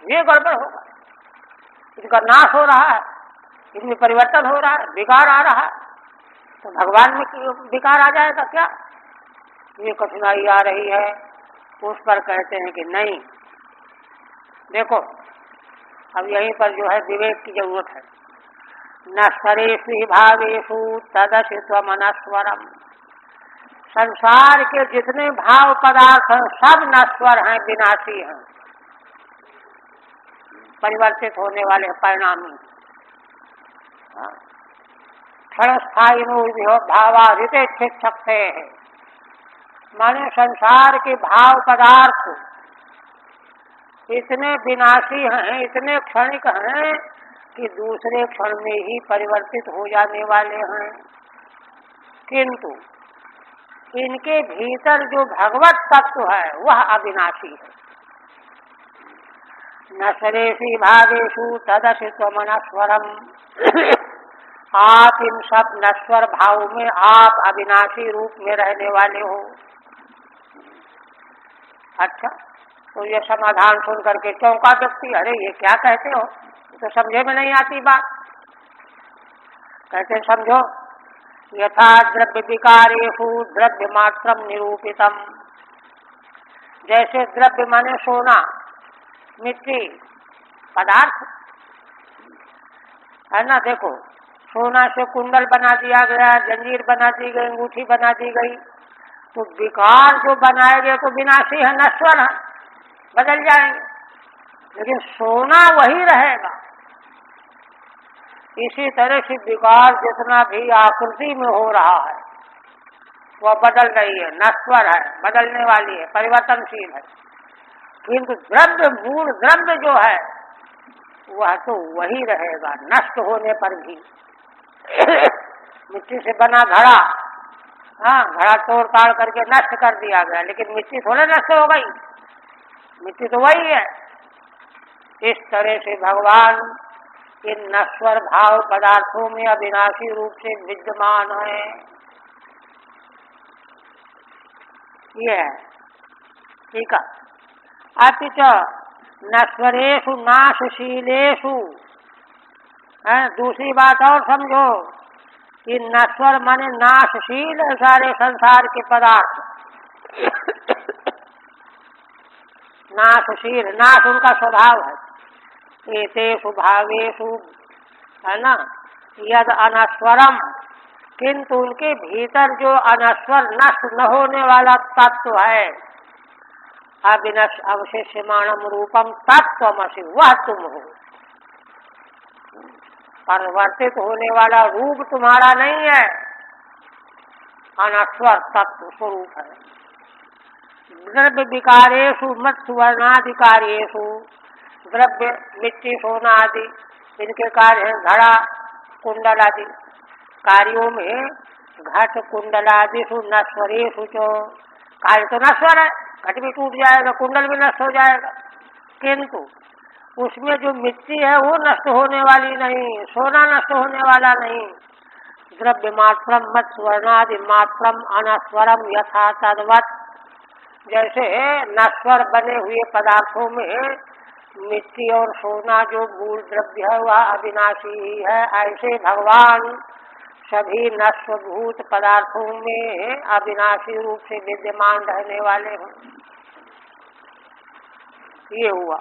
ये गड़बड़ होगा, इनका नाश हो रहा है, इनमें परिवर्तन हो रहा है, विकार आ रहा है, तो भगवान में विकार आ जाएगा क्या? ये कठिनाई आ रही है। उस पर कहते हैं कि नहीं, देखो अब यहीं पर जो है विवेक की जरूरत है। न सरेषु भावेषु तदसि स्वमनस्वरम, संसार के जितने भाव पदार्थ हैं सब नश्वर हैं, विनाशी हैं, परिवर्तित होने वाले परिणामी। क्षणस्थायिनो भावाधिते शिक्षक है, माने संसार के भाव पदार्थ इतने विनाशी हैं, इतने क्षणिक हैं कि दूसरे क्षण में ही परिवर्तित हो जाने वाले हैं, किंतु इनके भीतर जो भगवत तत्व है वह अविनाशी है। न सरेषु भावेषु तदसि स्वमनस्वरम, आप इन सब नश्वर भाव में आप अविनाशी रूप में रहने वाले हो। अच्छा, तो ये समाधान सुन करके चौंका व्यक्ति, अरे ये क्या कहते हो, तो समझे में नहीं आती बात। कहते समझो, यथा द्रव्य विकारेषु द्रव्य मात्रम निरूपितम, जैसे द्रव्य माने सोना मिट्टी पदार्थ है ना, देखो सोना से कुंडल बना दिया गया, जंजीर बना दी गई, अंगूठी बना दी गई, तो विकार जो बनाए गए तो विनाशी है, नश्वर है, बदल जाएंगे, लेकिन सोना वही रहेगा। इसी तरह से विकार जितना भी आकृति में हो रहा है वह बदल रही है, नश्वर है, बदलने वाली है, परिवर्तनशील है, किंतु द्रव्य मूल द्रव्य जो है वह तो वही रहेगा नष्ट होने पर भी। मिट्टी से बना घड़ा, हाँ, घड़ा तोड़ ताड़ करके नष्ट कर दिया गया, लेकिन मिट्टी थोड़ा नष्ट हो गई, मिट्टी तो वही है। इस तरह से भगवान इन नश्वर भाव पदार्थों में अविनाशी रूप से विद्यमान है। ये है, ठीक है। अपिच नश्वरेषु नाशशीलेषु, दूसरी बात और समझो कि नश्वर माने नाशशील है सारे संसार के पदार्थ। नाशशील, नाश उनका स्वभाव है। एतेषु भावेषु, है ना, यद अनस्वरम, किंतु उनके भीतर जो अनस्वर नष्ट न होने वाला तत्व है, अविनश अवशेष्यमाणम रूपम तत्वमसि, वह तुम हो। परिवर्तित होने वाला रूप तुम्हारा नहीं है, अनस्वर तत्व स्वरूप है। द्रव्य विकारेषु मत सुवर्णाधिकारेषु, द्रव्य मिट्टी सोना आदि इनके कार्य है, घड़ा कुंडल आदि कार्यों में घट कुंडलादिषु नश्वरेषु चो, कार्य तो नश्वर है, घट भी टूट जाएगा, कुंडल भी नष्ट हो जाएगा, किंतु उसमें जो मिट्टी है वो नष्ट होने वाली नहीं, सोना नष्ट होने वाला नहीं। द्रव्य मात्रम मत स्वर्णादि मात्रम अनस्वरम यथा तद्वत्, जैसे नश्वर बने हुए पदार्थों में मिट्टी और सोना जो मूल द्रव्य है वह अविनाशी ही है, ऐसे भगवान सभी नश्वभूत पदार्थों में अविनाशी रूप से विद्यमान रहने वाले हैं। ये हुआ।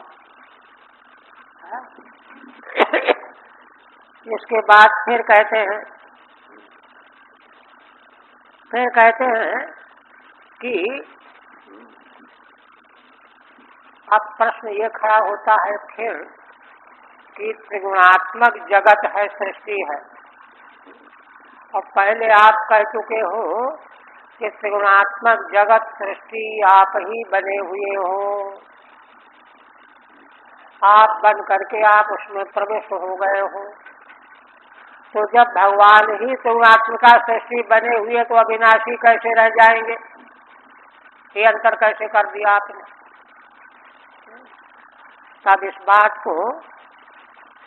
इसके बाद फिर कहते हैं कि अब प्रश्न ये खड़ा होता है फिर कि त्रिगुणात्मक जगत है, सृष्टि है, और पहले आप कह चुके हो कि त्रिगुणात्मक जगत सृष्टि आप ही बने हुए हो, आप बन करके आप उसमें प्रवेश हो गए हो। तो जब भगवान ही त्रिगुणात्मिका सृष्टि बने हुए तो अविनाशी कैसे रह जाएंगे? ये अंतर कैसे कर दिया आपने? तब इस बात को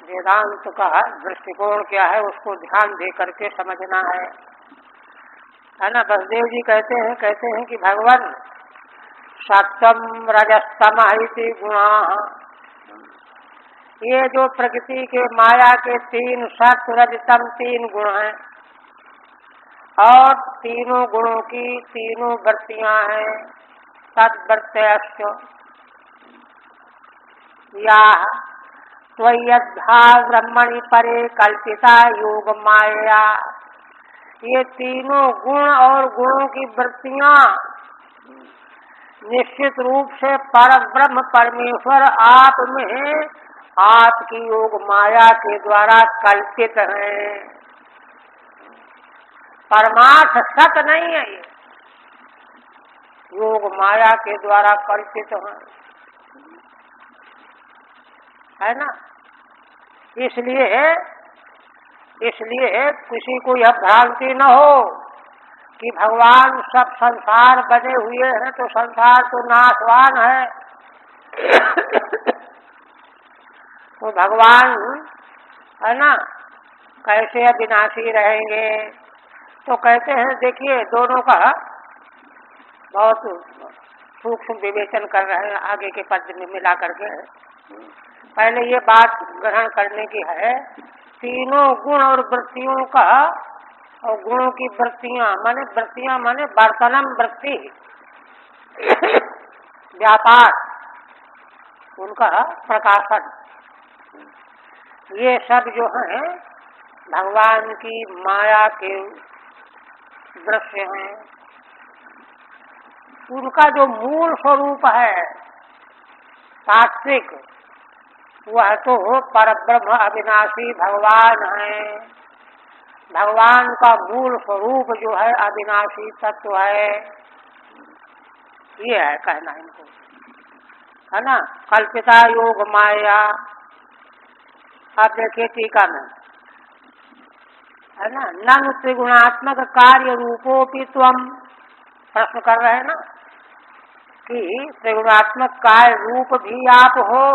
वेदांत का दृष्टिकोण क्या है उसको ध्यान दे करके समझना है ना। बसदेव जी कहते हैं कि भगवान सत्वम रजस्तम इति गुणा, ये जो प्रकृति के माया के तीन सत्व रजतम तीन गुण हैं, और तीनों गुणों की तीनों वृत्तियां हैं, तद्वृत्तयश्च या त्वय्यद्धा ब्रह्मणि परे कल्पिता योग माया, ये तीनों गुण और गुणों की वृत्तियां निश्चित रूप से परब्रह्म परमेश्वर आप में आपकी योग माया के द्वारा कल्पित है, परमार्थ सत्य नहीं है, ये योग माया के द्वारा कल्पित है ना। इसलिए किसी को यह भ्रांति न हो कि भगवान सब संसार बने हुए हैं तो संसार तो नाशवान है, तो भगवान है ना कैसे अविनाशी रहेंगे? तो कहते हैं देखिए दोनों का बहुत सूक्ष्म विवेचन कर रहे हैं आगे के पद में मिला करके। पहले ये बात ग्रहण करने की है, तीनों गुण और वृत्तियों का, और गुणों की वृत्तियां माने वर्तनम वृत्ति, व्यापार, उनका प्रकाशन, ये सब जो है भगवान की माया के दृश्य हैं। उनका जो मूल स्वरूप है तात्विक, वह तो परब्रह्म अविनाशी भगवान है। भगवान का मूल स्वरूप जो है अविनाशी तत्व है, ये है कहना इनको, है ना। कल्पिता योग माया, आप देखिए टीका में है ना, ननु त्रिगुणात्मक कार्य रूपोपि त्वम, प्रश्न कर रहे हैं ना कि त्रिगुणात्मक कार्य रूप भी आप हो,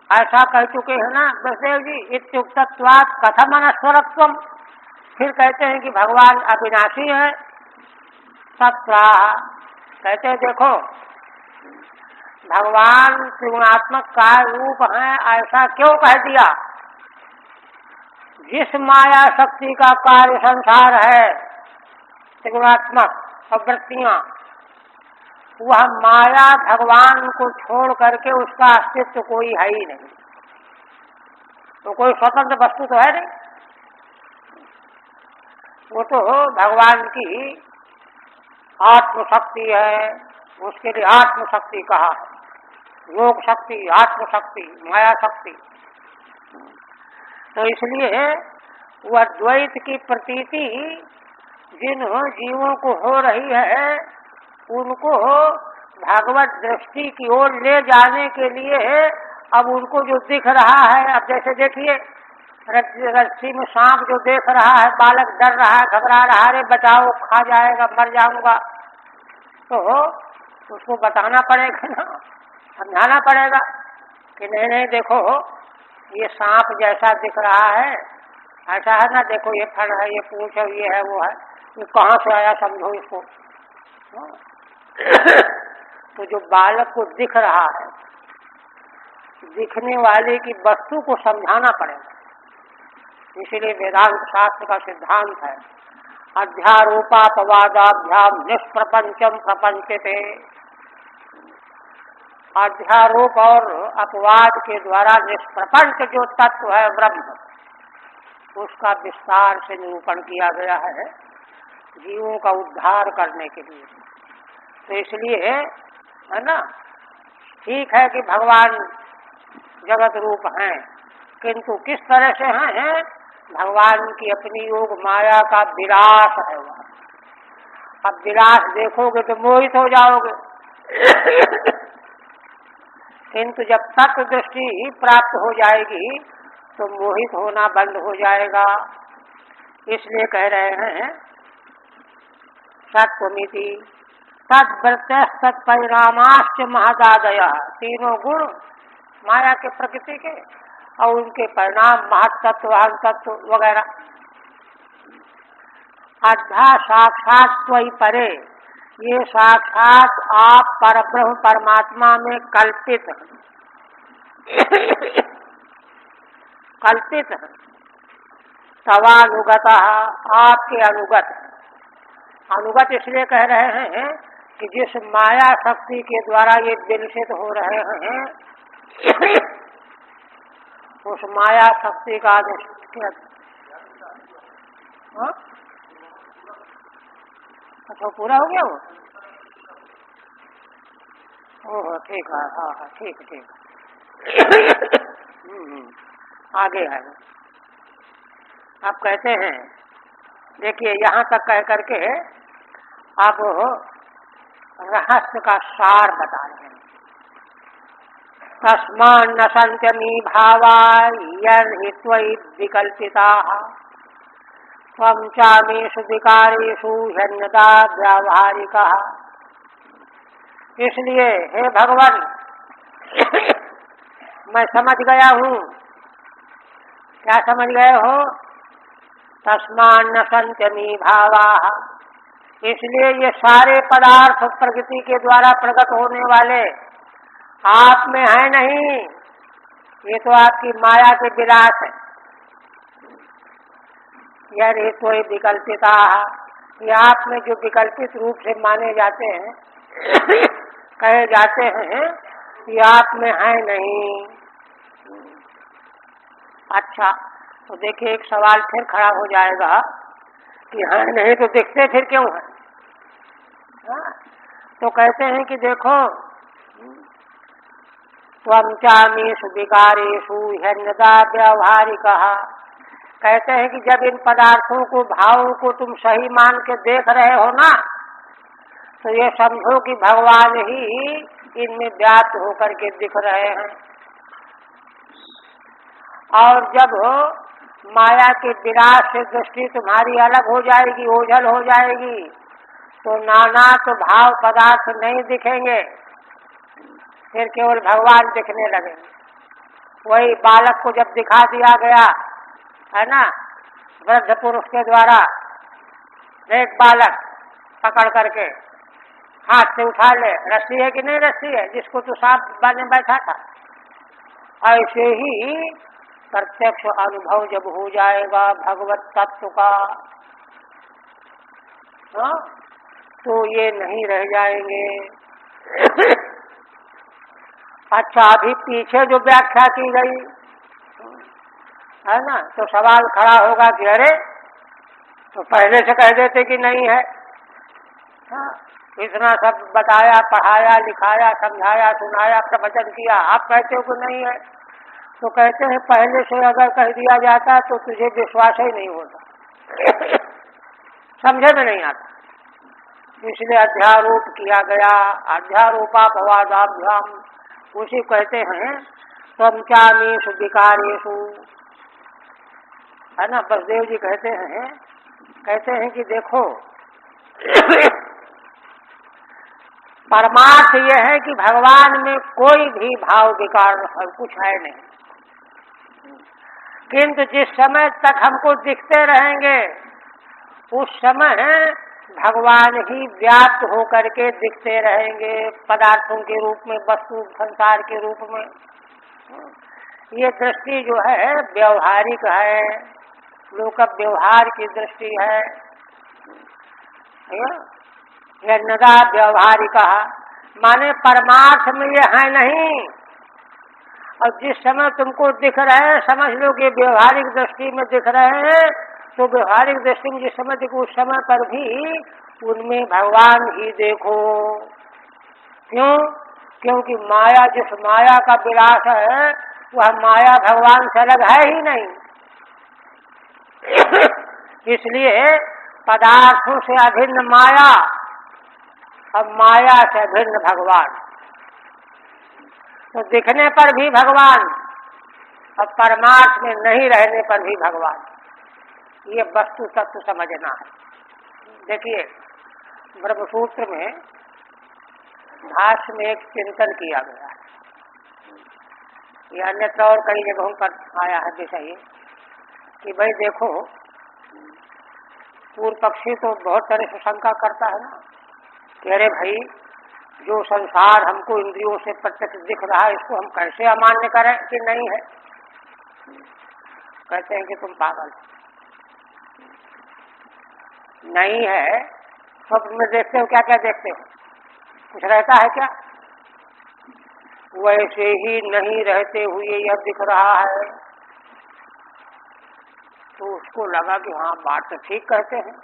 ऐसा कह चुके हैं ना वसुदेव जी। इत्युक्तत्वात् कथम अनश्वरत्वम, फिर कहते हैं कि भगवान अविनाशी है। तत्रा कहते हैं देखो भगवान त्रिगुणात्मक कार्य रूप हैं, ऐसा क्यों कह दिया? जिस माया शक्ति का कार्य संसार है त्रिगुणात्मक और वृत्तियां, वह माया भगवान को छोड़ करके उसका अस्तित्व कोई है ही नहीं, तो कोई स्वतंत्र वस्तु तो है नहीं, वो तो भगवान की आत्मशक्ति है, उसके लिए आत्मशक्ति कहा, योग शक्ति, आत्मशक्ति, माया शक्ति। तो इसलिए वह द्वैत की प्रतीति जिन जीवों को हो रही है उनको भगवत दृष्टि की ओर ले जाने के लिए अब उनको जो दिख रहा है, अब जैसे देखिए रस्सी में सांप जो देख रहा है, बालक डर रहा है, घबरा रहा है, अरे बचाओ खा जाएगा, मर जाऊंगा, तो उसको बताना पड़ेगा ना, समझाना पड़ेगा कि नहीं नहीं देखो ये सांप जैसा दिख रहा है ऐसा है ना, देखो ये फल है, ये पूंछ है, ये है, वो है, ये कहाँ से आया समझो इसको। तो जो बालक को दिख रहा है, दिखने वाले की वस्तु को समझाना पड़ेगा। इसीलिए वेदांत शास्त्र का सिद्धांत है अध्यारोपापवादाभ्याम निष्प्रपंचम प्रपंचते। अध्यारोप और अपवाद के द्वारा निष्प्रपंच जो तत्व है ब्रह्म, उसका विस्तार से निरूपण किया गया है जीवों का उद्धार करने के लिए। तो इसलिए है ना, ठीक है कि भगवान जगत रूप हैं, किंतु किस तरह से हैं? भगवान की अपनी योग माया का विलास है वह। अब विलास देखोगे तो मोहित हो जाओगे, किंतु जब तत्व दृष्टि प्राप्त हो जाएगी तो मोहित होना बंद हो जाएगा। इसलिए कह रहे हैं सत्वमिति तद्वृत्तः तत्परिणामाश्च महदादय, तीनों गुण माया के प्रकृति के और उनके परिणाम महत्तत्व, अहंतत्व वगैरह। अद्धा साक्षात त्वयि परे, ये साक्षात आप परब्रह्म परमात्मा में कल्पित कल्पित तवानुगत, आपके अनुगत। अनुगत इसलिए कह रहे हैं कि जिस माया शक्ति के द्वारा ये विलसित हो रहे हैं उस माया शक्ति का अच्छा पूरा हो गया वो। ओह ठीक है, हाँ हाँ ठीक ठीक। आगे है। आप कहते हैं देखिए यहाँ तक कह करके आप रहस्य का सार बता रहे हैं। तस्मान् न संत्यमी भावा यर्हि त्वयि विकल्पिताः त्वं चामेषु विकारेषु ह्यन्यथा व्यावहारिकः। इसलिए हे भगवान मैं समझ गया हूँ। क्या समझ गए हो? तस्मान् न संत्यमी भावाः, इसलिए ये सारे पदार्थ प्रकृति के द्वारा प्रकट होने वाले आप में है नहीं, ये तो आपकी माया के विलास है। यह रे कोई विकल्पिता, ये आप में जो विकल्पित रूप से माने जाते हैं कहे जाते हैं, ये आप में है नहीं। अच्छा तो देखिए एक सवाल फिर खड़ा हो जाएगा कि है नहीं तो दिखते फिर क्यों है? तो कहते हैं कि देखो त्वं चामेषु विकारेषु ह्यन्यथा व्यावहारिकः, कहते हैं कि जब इन पदार्थों को भावों को तुम सही मान के देख रहे हो ना, तो ये समझो कि भगवान ही इनमें व्याप्त होकर के दिख रहे हैं। और जब माया के विलास से दृष्टि तुम्हारी अलग हो जाएगी, ओझल हो जाएगी, तो नाना तो भाव पदार्थ नहीं दिखेंगे, फिर केवल भगवान दिखने लगेंगे। वही बालक को जब दिखा दिया गया है ना, वृद्ध पुरुष के द्वारा, एक बालक पकड़ करके हाथ से उठा ले, रस्सी है कि नहीं रस्सी है, जिसको तो सांप बने बैठा था, ऐसे ही प्रत्यक्ष अनुभव जब हो जाएगा भगवत तत्व का, तो ये नहीं रह जाएंगे। अच्छा, अभी पीछे जो व्याख्या की गई है ना, तो सवाल खड़ा होगा कि अरे तो पहले से कह देते कि नहीं है। इतना सब बताया, पढ़ाया, लिखाया, समझाया, सुनाया, प्रवचन किया, आप कहते हो कि नहीं है। तो कहते हैं पहले से अगर कह दिया जाता तो तुझे विश्वास ही नहीं होता, समझे में नहीं आता, इसलिए अध्यारोप किया गया। अध्यारोपापवादाभ्याम, उसी कहते हैं त्वंचामीषु विकारेषु, है ना। बसदेव जी कहते हैं कि देखो परमार्थ यह है कि भगवान में कोई भी भाव विकार कुछ है नहीं, किंतु जिस समय तक हमको दिखते रहेंगे उस समय भगवान ही व्याप्त होकर के दिखते रहेंगे, पदार्थों के रूप में, वस्तु संसार के रूप में। ये दृष्टि जो है व्यवहारिक है, लोक व्यवहार की दृष्टि है, नदा व्यवहारिका, माने परमार्थ में ये है नहीं। और जिस समय तुमको दिख रहे हैं, समझ लो कि व्यवहारिक दृष्टि में दिख रहे हैं, तो व्यवहारिक दृष्टि में जिस समय देखो उस समय पर भी उनमें भगवान ही देखो। क्यों? क्योंकि माया, जिस माया का विलास है वह माया भगवान से अलग है ही नहीं। इसलिए पदार्थों से अभिन्न माया और माया से अभिन्न भगवान, तो दिखने पर भी भगवान और परमार्थ में नहीं रहने पर भी भगवान, ये वस्तु तत्व समझना है। देखिए ब्रह्मसूत्र में भाष्य में एक चिंतन किया गया है, ये अन्यत्र और कई जगहों पर आया है विषय कि भाई देखो, पूर्व पक्षी तो बहुत तरह से शंका करता है ना कि अरे भाई जो संसार हमको इंद्रियों से प्रत्यक्ष दिख रहा है इसको हम कैसे अमान्य करें कि नहीं है। कहते हैं कि तुम पागल, नहीं है। स्वप्न में देखते हो क्या क्या देखते हो, कुछ रहता है क्या? वैसे ही नहीं रहते हुए यह दिख रहा है, तो उसको लगा कि हाँ बात तो ठीक कहते हैं,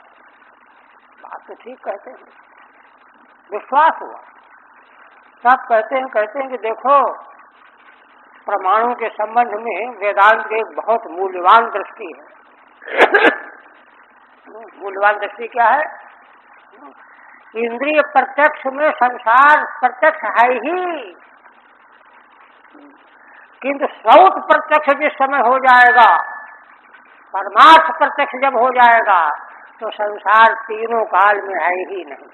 बात तो ठीक कहते हैं, विश्वास हुआ। सब कहते हैं कि देखो परमाणु के संबंध में वेदांत की एक बहुत मूल्यवान दृष्टि है। मूल्यवान दृष्टि क्या है? इंद्रिय प्रत्यक्ष में संसार प्रत्यक्ष है ही, किंतु श्रौत प्रत्यक्ष जिस समय हो जाएगा, परमार्थ प्रत्यक्ष जब हो जाएगा, तो संसार तीनों काल में है ही नहीं।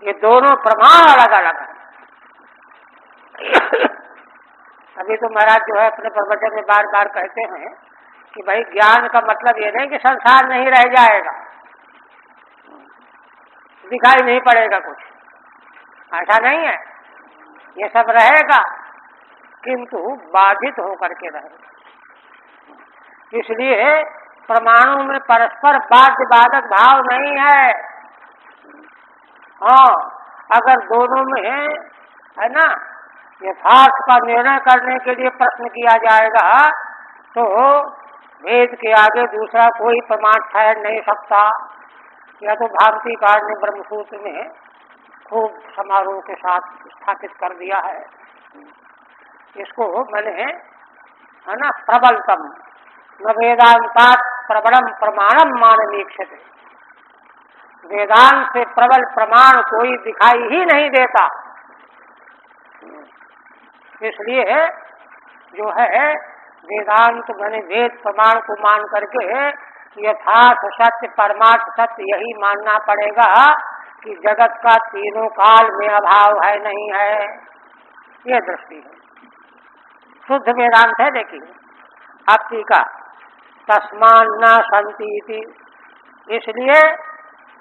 ये दोनों प्रमाण अलग अलग है। अभी तो महाराज जो है अपने प्रवचन में बार बार कहते हैं कि भाई ज्ञान का मतलब ये नहीं कि संसार नहीं रह जाएगा, दिखाई नहीं पड़ेगा कुछ, ऐसा नहीं है। ये सब रहेगा किंतु बाधित होकर के रहेगा। इसलिए परमाणु में परस्पर बाध्य बाधक भाव नहीं है। हाँ, अगर दोनों में है ना यथार्थ का निर्णय करने के लिए प्रश्न किया जाएगा तो वेद के आगे दूसरा कोई प्रमाण ठहर नहीं सकता। यह तो भामतीकार ने ब्रह्मसूत्र में खूब समारोह के साथ स्थापित कर दिया है। इसको मैंने है ना प्रबलतम न वेदांतात् प्रबलम प्रमाणम मानमीक्षते, वेदांत से प्रबल प्रमाण कोई दिखाई ही नहीं देता। इसलिए जो है वेदांत माने वेद प्रमाण को मान करके यथार्थ सत्य परमार्थ सत्य यही मानना पड़ेगा कि जगत का तीनों काल में अभाव है नहीं है। ये दृष्टि है, शुद्ध वेदांत है। देखिए अब टीका तस्मान न संति, इसलिए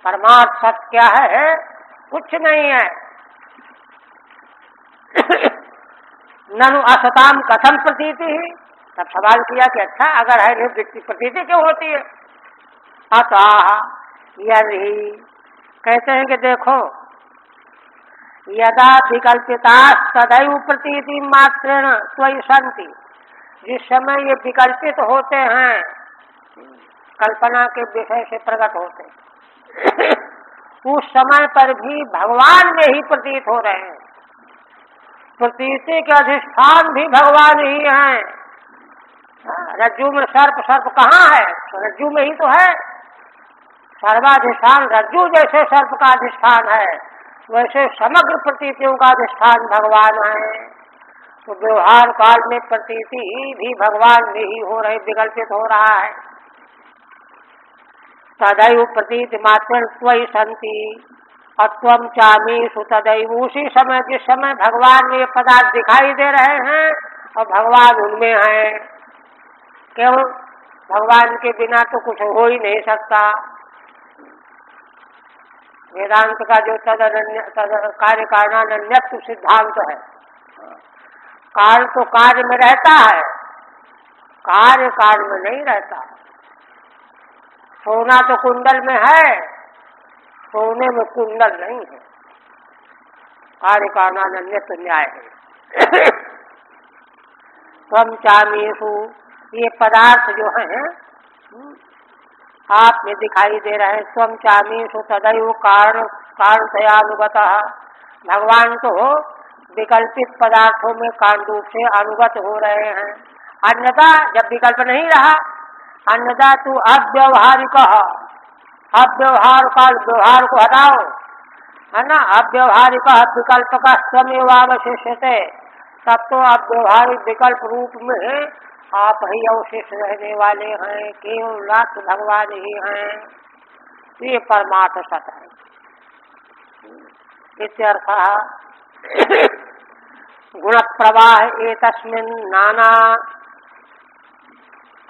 परमार्थ सत्य क्या है? कुछ नहीं है। ननु असताम कथम प्रतीति, तब सवाल किया कि अच्छा अगर है निर्दिष्टि प्रतीति क्यों होती है? अतः यदि कहते हैं कि देखो यदा विकल्पिता सदैव प्रतीति मात्रेण त्वयि सन्ति, जिस समय ये विकल्पित होते हैं कल्पना के विषय से प्रकट होते हैं उस समय पर भी भगवान में ही प्रतीत हो रहे हैं। प्रतीति के अधिष्ठान भी भगवान ही हैं। रज्जु में सर्प, सर्प कहाँ है? रज्जु में ही तो है। सर्वाधिष्ठान रज्जु जैसे सर्प का अधिष्ठान है, वैसे समग्र प्रतीतियों का अधिष्ठान भगवान है। तो व्यवहार काल में प्रतीति भी भगवान में ही हो रही, विकल्पित हो रहा है। तदैव प्रतीति मात्र त्वयि सन्ति अत्वम चामीषु तदैव, उसी समय जिस समय भगवान में ये पदार्थ दिखाई दे रहे हैं और भगवान उनमें है। क्यों? भगवान के बिना तो कुछ हो ही नहीं सकता। वेदांत का जो कार्य कारणान्यत्व सिद्धांत है, काल तो कार्य में रहता है, कार्य काल में नहीं रहता। सोना तो कुंडल में है, सोने में कुंडल नहीं है। कार्य कारणान्यत्व न्याय है। त्वम चामीषु, ये पदार्थ जो है आप में दिखाई दे रहे हैं। त्वम चामीषु तदैव कारणतयानुगतः, भगवान तो विकल्पित पदार्थों में कारण रूप से अनुगत हो रहे हैं। अन्यथा जब विकल्प नहीं रहा, अन्यथा तू अव्यवहारिक, अव्यवहार का व्यवहार को हटाओ, है ना। अव्यवहारिक विकल्प का स्वमेवावशिष्यते, तब तो अव्यवहारिक विकल्प रूप में आप ही अवशिष्ट रहने वाले हैं, केवल नाथ भगवान ही हैं। ये परमार्थ सत्य है। इत्यर्थः गुण प्रवाह एतस्मिन् नाना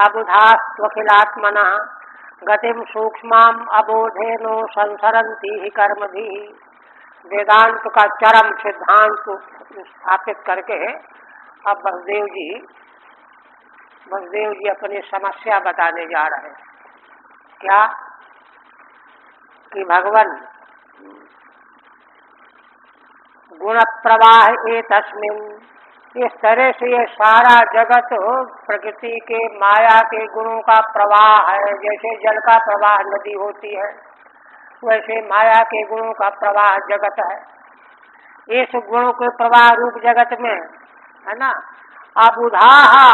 अबुधास्त्वखिलात्मनः गतिम सूक्ष्माम अबोधेनो संसरन्ति ही कर्मभिः। वेदांत का चरम सिद्धांत स्थापित करके अब बसदेव जी अपनी समस्या बताने जा रहे हैं। क्या? कि भगवान गुण प्रवाह एतस्मिन्, इस तरह से ये सारा जगत प्रकृति के माया के गुणों का प्रवाह है। जैसे जल का प्रवाह नदी होती है, वैसे माया के गुणों का प्रवाह जगत है। इस गुणों के प्रवाह रूप जगत में, है ना, अबुधाहा,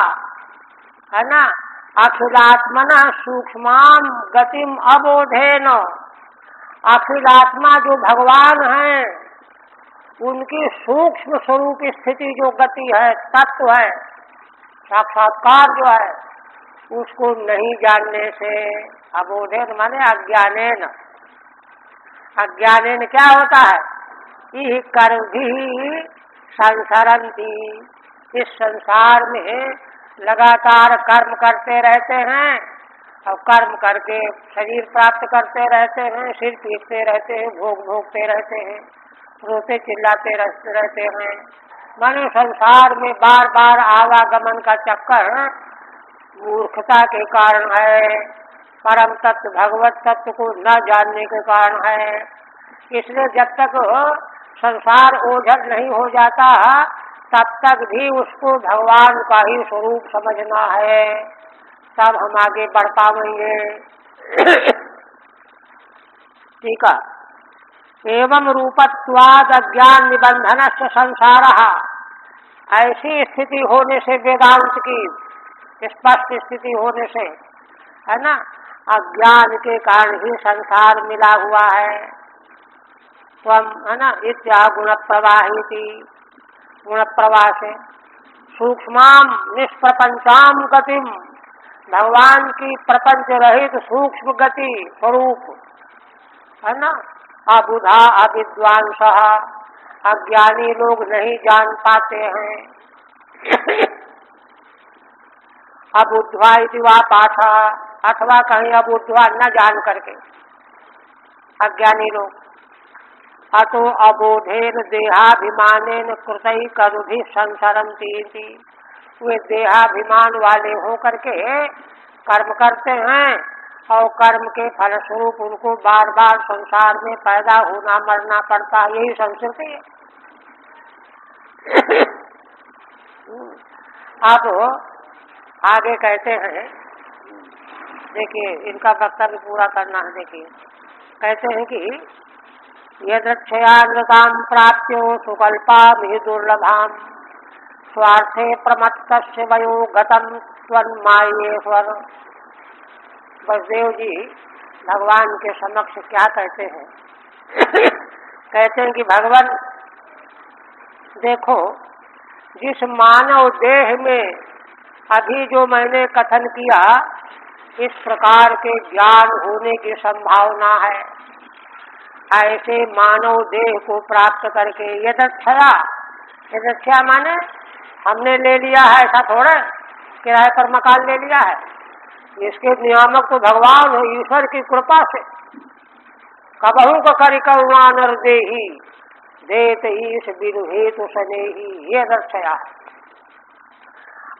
है ना, अखिलात्मना सूक्ष्माम गतिम अबोधेन, अखिलात्मा जो भगवान है उनकी सूक्ष्म स्वरूप स्थिति जो गति है, तत्व है, साक्षात्कार जो है, उसको नहीं जानने से, अबोधेन माने अज्ञानेन, अज्ञानेन क्या होता है? यह कर्म भी संसरन्ति, इस संसार में लगातार कर्म करते रहते हैं और कर्म करके शरीर प्राप्त करते रहते हैं, सिर पीटते रहते हैं, भोग भोगते रहते हैं, रोते चिल्लाते रहते हैं। माने संसार में बार बार आवागमन का चक्कर मूर्खता के कारण है, परम तत्व भगवत तत्व को न जानने के कारण है। इसलिए जब तक संसार ओझल नहीं हो जाता तब तक भी उसको भगवान का ही स्वरूप समझना है, तब हम आगे बढ़ पाएंगे। ठीक है। एवं रूपत्वाद अज्ञान निबंधन से संसार, ऐसी स्थिति होने से वेदांत की स्पष्ट स्थिति होने से, है ना, अज्ञान के कारण ही संसार मिला हुआ है। त्वम, है ना, इत्या गुण प्रवाहिती, गुण प्रवाह से सूक्ष्माम निष्प्रपंचाम गतिम, भगवान की प्रपंच रहित सूक्ष्म गति स्वरूप, है ना। अबुधा अविद्वांस, अज्ञानी लोग नहीं जान पाते हैं। अबुद्ध्वा इति वा पाठ, अथवा कहीं अबुद्ध्वा न जान करके अज्ञानी लोग। अतो अबोधेन देहाभिमानेन कृतई करुभि संसरन्ति, वे देहाभिमान वाले हो करके कर्म करते हैं और कर्म के फलस्वरूप उनको बार बार संसार में पैदा होना मरना पड़ता है, यही संस्कृति है। अब आगे कहते हैं, देखिए इनका वक्तव्य पूरा करना है। देखिए कहते हैं कि यदक्षयानृताम प्राप्यो सुकल्पा भी दुर्लभाम, स्वार्थे प्रमत्तस्य वयो गतम त्वन्मायेश्वर। वसुदेव जी भगवान के समक्ष क्या कहते हैं? कहते हैं कि भगवान देखो, जिस मानव देह में अभी जो मैंने कथन किया, इस प्रकार के ज्ञान होने की संभावना है, ऐसे मानव देह को प्राप्त करके यदक्षया, यदक्षया माने हमने ले लिया है, ऐसा थोड़ा किराए पर मकान ले लिया है। इसके नियामक तो भगवान है, ईश्वर की कृपा से। कबहू को करी करुणा नर देही, देत ईश बिनु हेतु सनेही, ये दर्शया।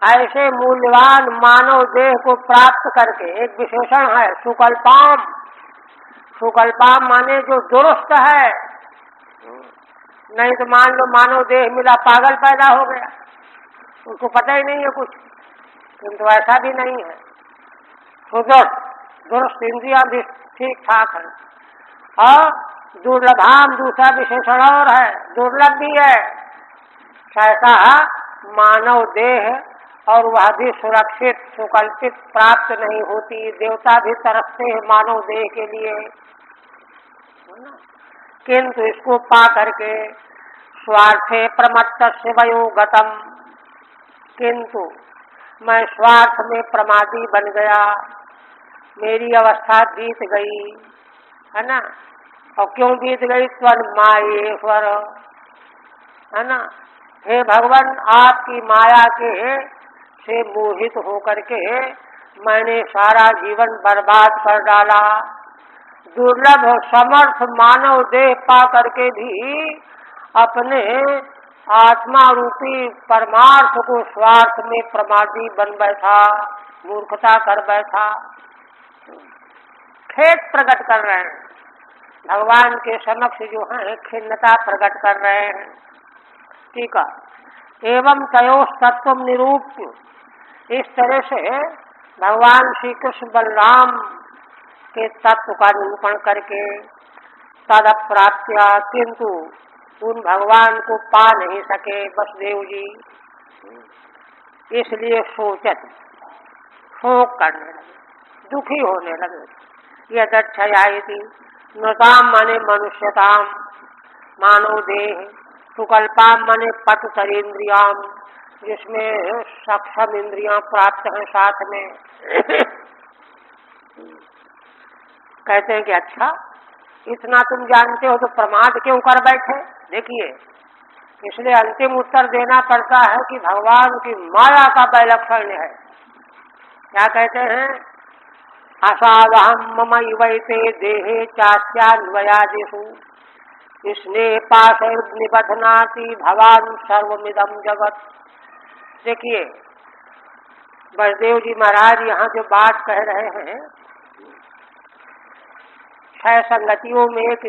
ऐसे मूल्यवान मानव देह को प्राप्त करके, एक विशेषण है सुकल्पाम, सुकल्पाम माने जो दुरुस्त है। नहीं तो मान लो मानव देह मिला, पागल पैदा हो गया, उसको पता ही नहीं है कुछ, किंतु ऐसा भी नहीं है। सुदृढ़ दुरुस्त इंद्रियां भी ठीक ठाक है। और दुर्लभाम दूसरा विशेषण और है, दुर्लभ भी है। कैसा मानव देह, और वह भी सुरक्षित सुकल्पित प्राप्त नहीं होती। देवता भी तरसते हैं मानव देह के लिए, किंतु इसको पा करके स्वार्थे प्रमत्तस्य वयो गतम, किंतु मैं स्वार्थ में प्रमादी बन गया, मेरी अवस्था बीत गई, है ना। और क्यों बीत गई? त्वन्मायेश्वर, है ना। हे भगवान, आपकी माया के से मोहित होकर के मैंने सारा जीवन बर्बाद कर डाला। दुर्लभ समर्थ मानव देह पा करके भी अपने आत्मा रूपी परमार्थ को स्वार्थ में प्रमादी बन बैठा, मूर्खता कर बैठा। खेद प्रकट कर रहे हैं भगवान के समक्ष, जो है खिन्नता प्रकट कर रहे हैं। ठीक है। एवं तयोः तत्व निरूप्य, इस तरह से भगवान श्री कृष्ण बलराम के तत्व का निरूपण करके तद प्राप्त्या, किंतु उन भगवान को पा नहीं सके वसुदेव जी, इसलिए सोचत शोक करने लगे, दुखी होने लगे। यदक्षयायति नृताम माने मनुष्यताम, मानव देह, सुकल्पाम माने पटुतरेन्द्रियाम, जिसमें सक्षम इंद्रियां प्राप्त हैं साथ में। कहते हैं कि अच्छा, इतना तुम जानते हो तो प्रमाद क्यों कर बैठे? देखिए, इसलिए अंतिम उत्तर देना पड़ता है कि भगवान की माया का वैलक्षण्य है। क्या कहते हैं? असावहम मम इवैते देहे चास्यान्वयादिषु, स्नेह पाशैर्निबध्नाति भवान सर्वमिदं जगत। देखिए बलदेव जी महाराज यहाँ जो बात कह रहे हैं, 6 संगतियों में एक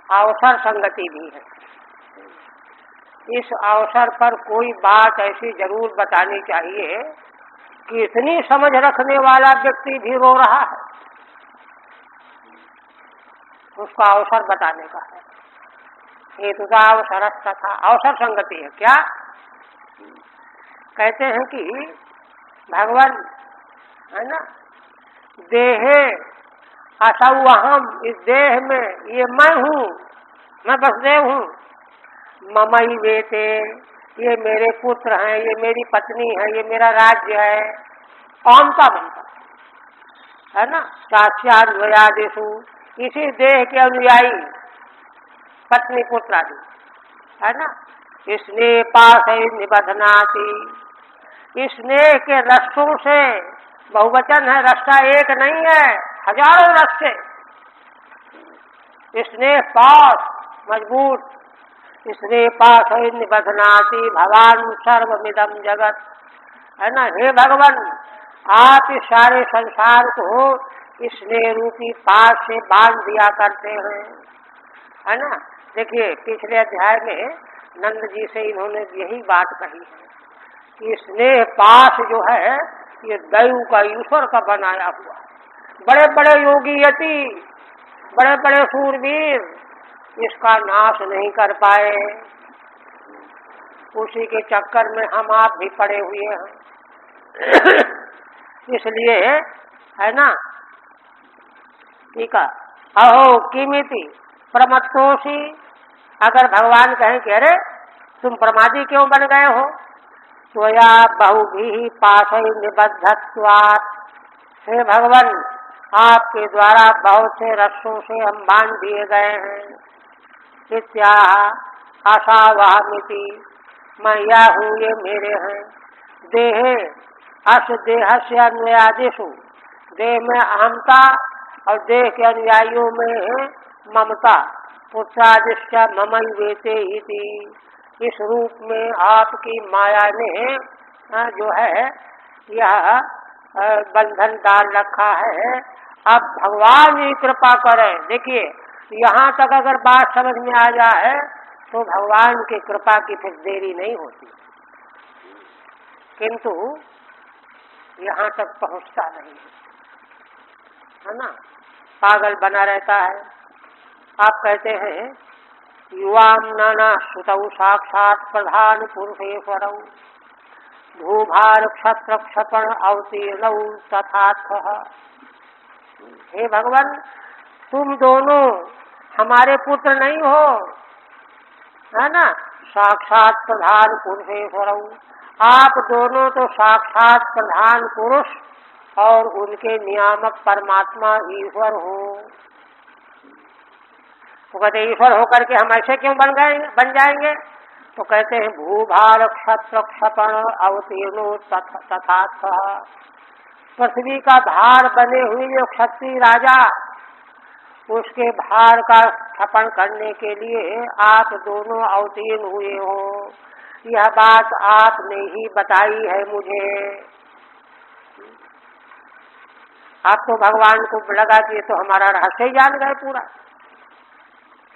अवसर संगति भी है। इस अवसर पर कोई बात ऐसी जरूर बतानी चाहिए कि इतनी समझ रखने वाला व्यक्ति भी रो रहा है, उसका अवसर बताने का है। हेतुता अवसर तथा अवसर संगति है। क्या कहते हैं कि भगवान, है ना, देहे असौ अहम, इस देह में ये मैं हूँ, मैं वसुदेव हूँ। ममई वेते, ये मेरे पुत्र हैं, ये मेरी पत्नी है, ये मेरा राज्य है, अहमता बनता है ना। साक्ष्यान्वयादिषु, इसी देह के अनुयायी पत्नी पुत्र आदि है ना। स्नेह पास निबधनाति, स्नेह के रस्सों से, बहुवचन है, रस्सा एक नहीं है, हजारों रस्से। स्नेह पास मजबूत, स्नेह पास निबधनाति भगवान सर्वमिदम जगत, है ना। हे भगवान, आप इस सारे संसार को स्नेह रूपी पास से बांध दिया करते हैं, है ना। देखिए पिछले अध्याय में नंद जी से इन्होंने यही बात कही है कि स्नेह पास जो है ये दैव का, ईश्वर का बनाया हुआ। बड़े बड़े योगी यति, बड़े बड़े सूरवीर इसका नाश नहीं कर पाए, उसी के चक्कर में हम आप भी पड़े हुए हैं। इसलिए है ना, ठीक है। अहो किमिति प्रमत्तोषि, अगर भगवान कहें कि अरे तुम प्रमादी क्यों बन गए हो, त्वया बहुभिः पाशै निबद्धत्वात्, हे भगवान आपके द्वारा बहुत से रस्सों से हम बांध दिए गए हैं। इत्याह आशावाहमिति, मैं यह हूँ, ये मेरे हैं। देहे अस देहस्य अन्वयादिषु, देह में अहमता और देह के अनुयायियों में ममता। पुत्रादिश्च ममई वेते इति, इस रूप में आपकी माया ने जो है यह बंधन डाल रखा है। अब भगवान ही कृपा करें। देखिए यहाँ तक अगर बात समझ में आ जाए तो भगवान की कृपा की फिर देरी नहीं होती, किंतु यहाँ तक पहुँचता नहीं है ना, पागल बना रहता है। आप कहते हैं युवाम नाना श्रुतौ साक्षात प्रधान पुरुषेश्वरौ, भूभार क्षत्र क्षपण अवतीर्णौ तथात्थ। हे भगवान तुम दोनों हमारे पुत्र नहीं हो, है ना। साक्षात प्रधान पुरुषेश्वरौ, आप दोनों तो साक्षात प्रधान पुरुष और उनके नियामक परमात्मा ईश्वर हो। तो कहते ईश्वर होकर के हम ऐसे क्यों बन जाएंगे, तो कहते हैं भूभार क्षत्र क्षपण अवतीर्णो तथात्थ। पृथ्वी का भार बने हुए जो क्षत्रिय राजा, उसके भार का क्षपण करने के लिए आप दोनों अवतीर्ण हुए हो। यह बात आपने ही बताई है मुझे। आप तो भगवान को लगा कि तो हमारा रहस्य जान गए पूरा।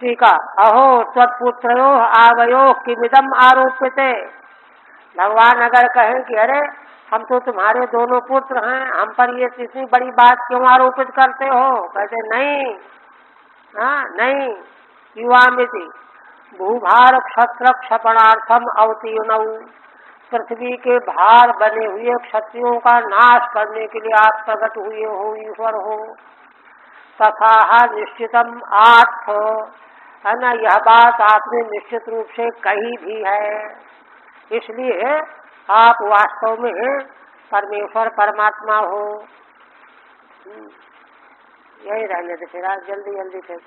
ठीक है। अहो त्वत्पुत्रो आवयो किमिदम आरोप्यते, भगवान अगर कहें कि अरे हम तो तुम्हारे दोनों पुत्र हैं, हम पर ये इतनी बड़ी बात क्यों आरोपित करते हो, कहते नहीं, हाँ नहीं। युवामिति भूभार क्षत्र क्षपणार्थम अवतीर्णौ, पृथ्वी के भार बने हुए क्षत्रियों का नाश करने के लिए आप प्रकट हुए हो, ईश्वर हो। तथा निश्चितम आर्थ, है ना, यह बात आपने निश्चित रूप से कही भी है। इसलिए आप वास्तव में परमेश्वर परमात्मा हो। यही रहने दे फिर, जल्दी जल्दी फिर।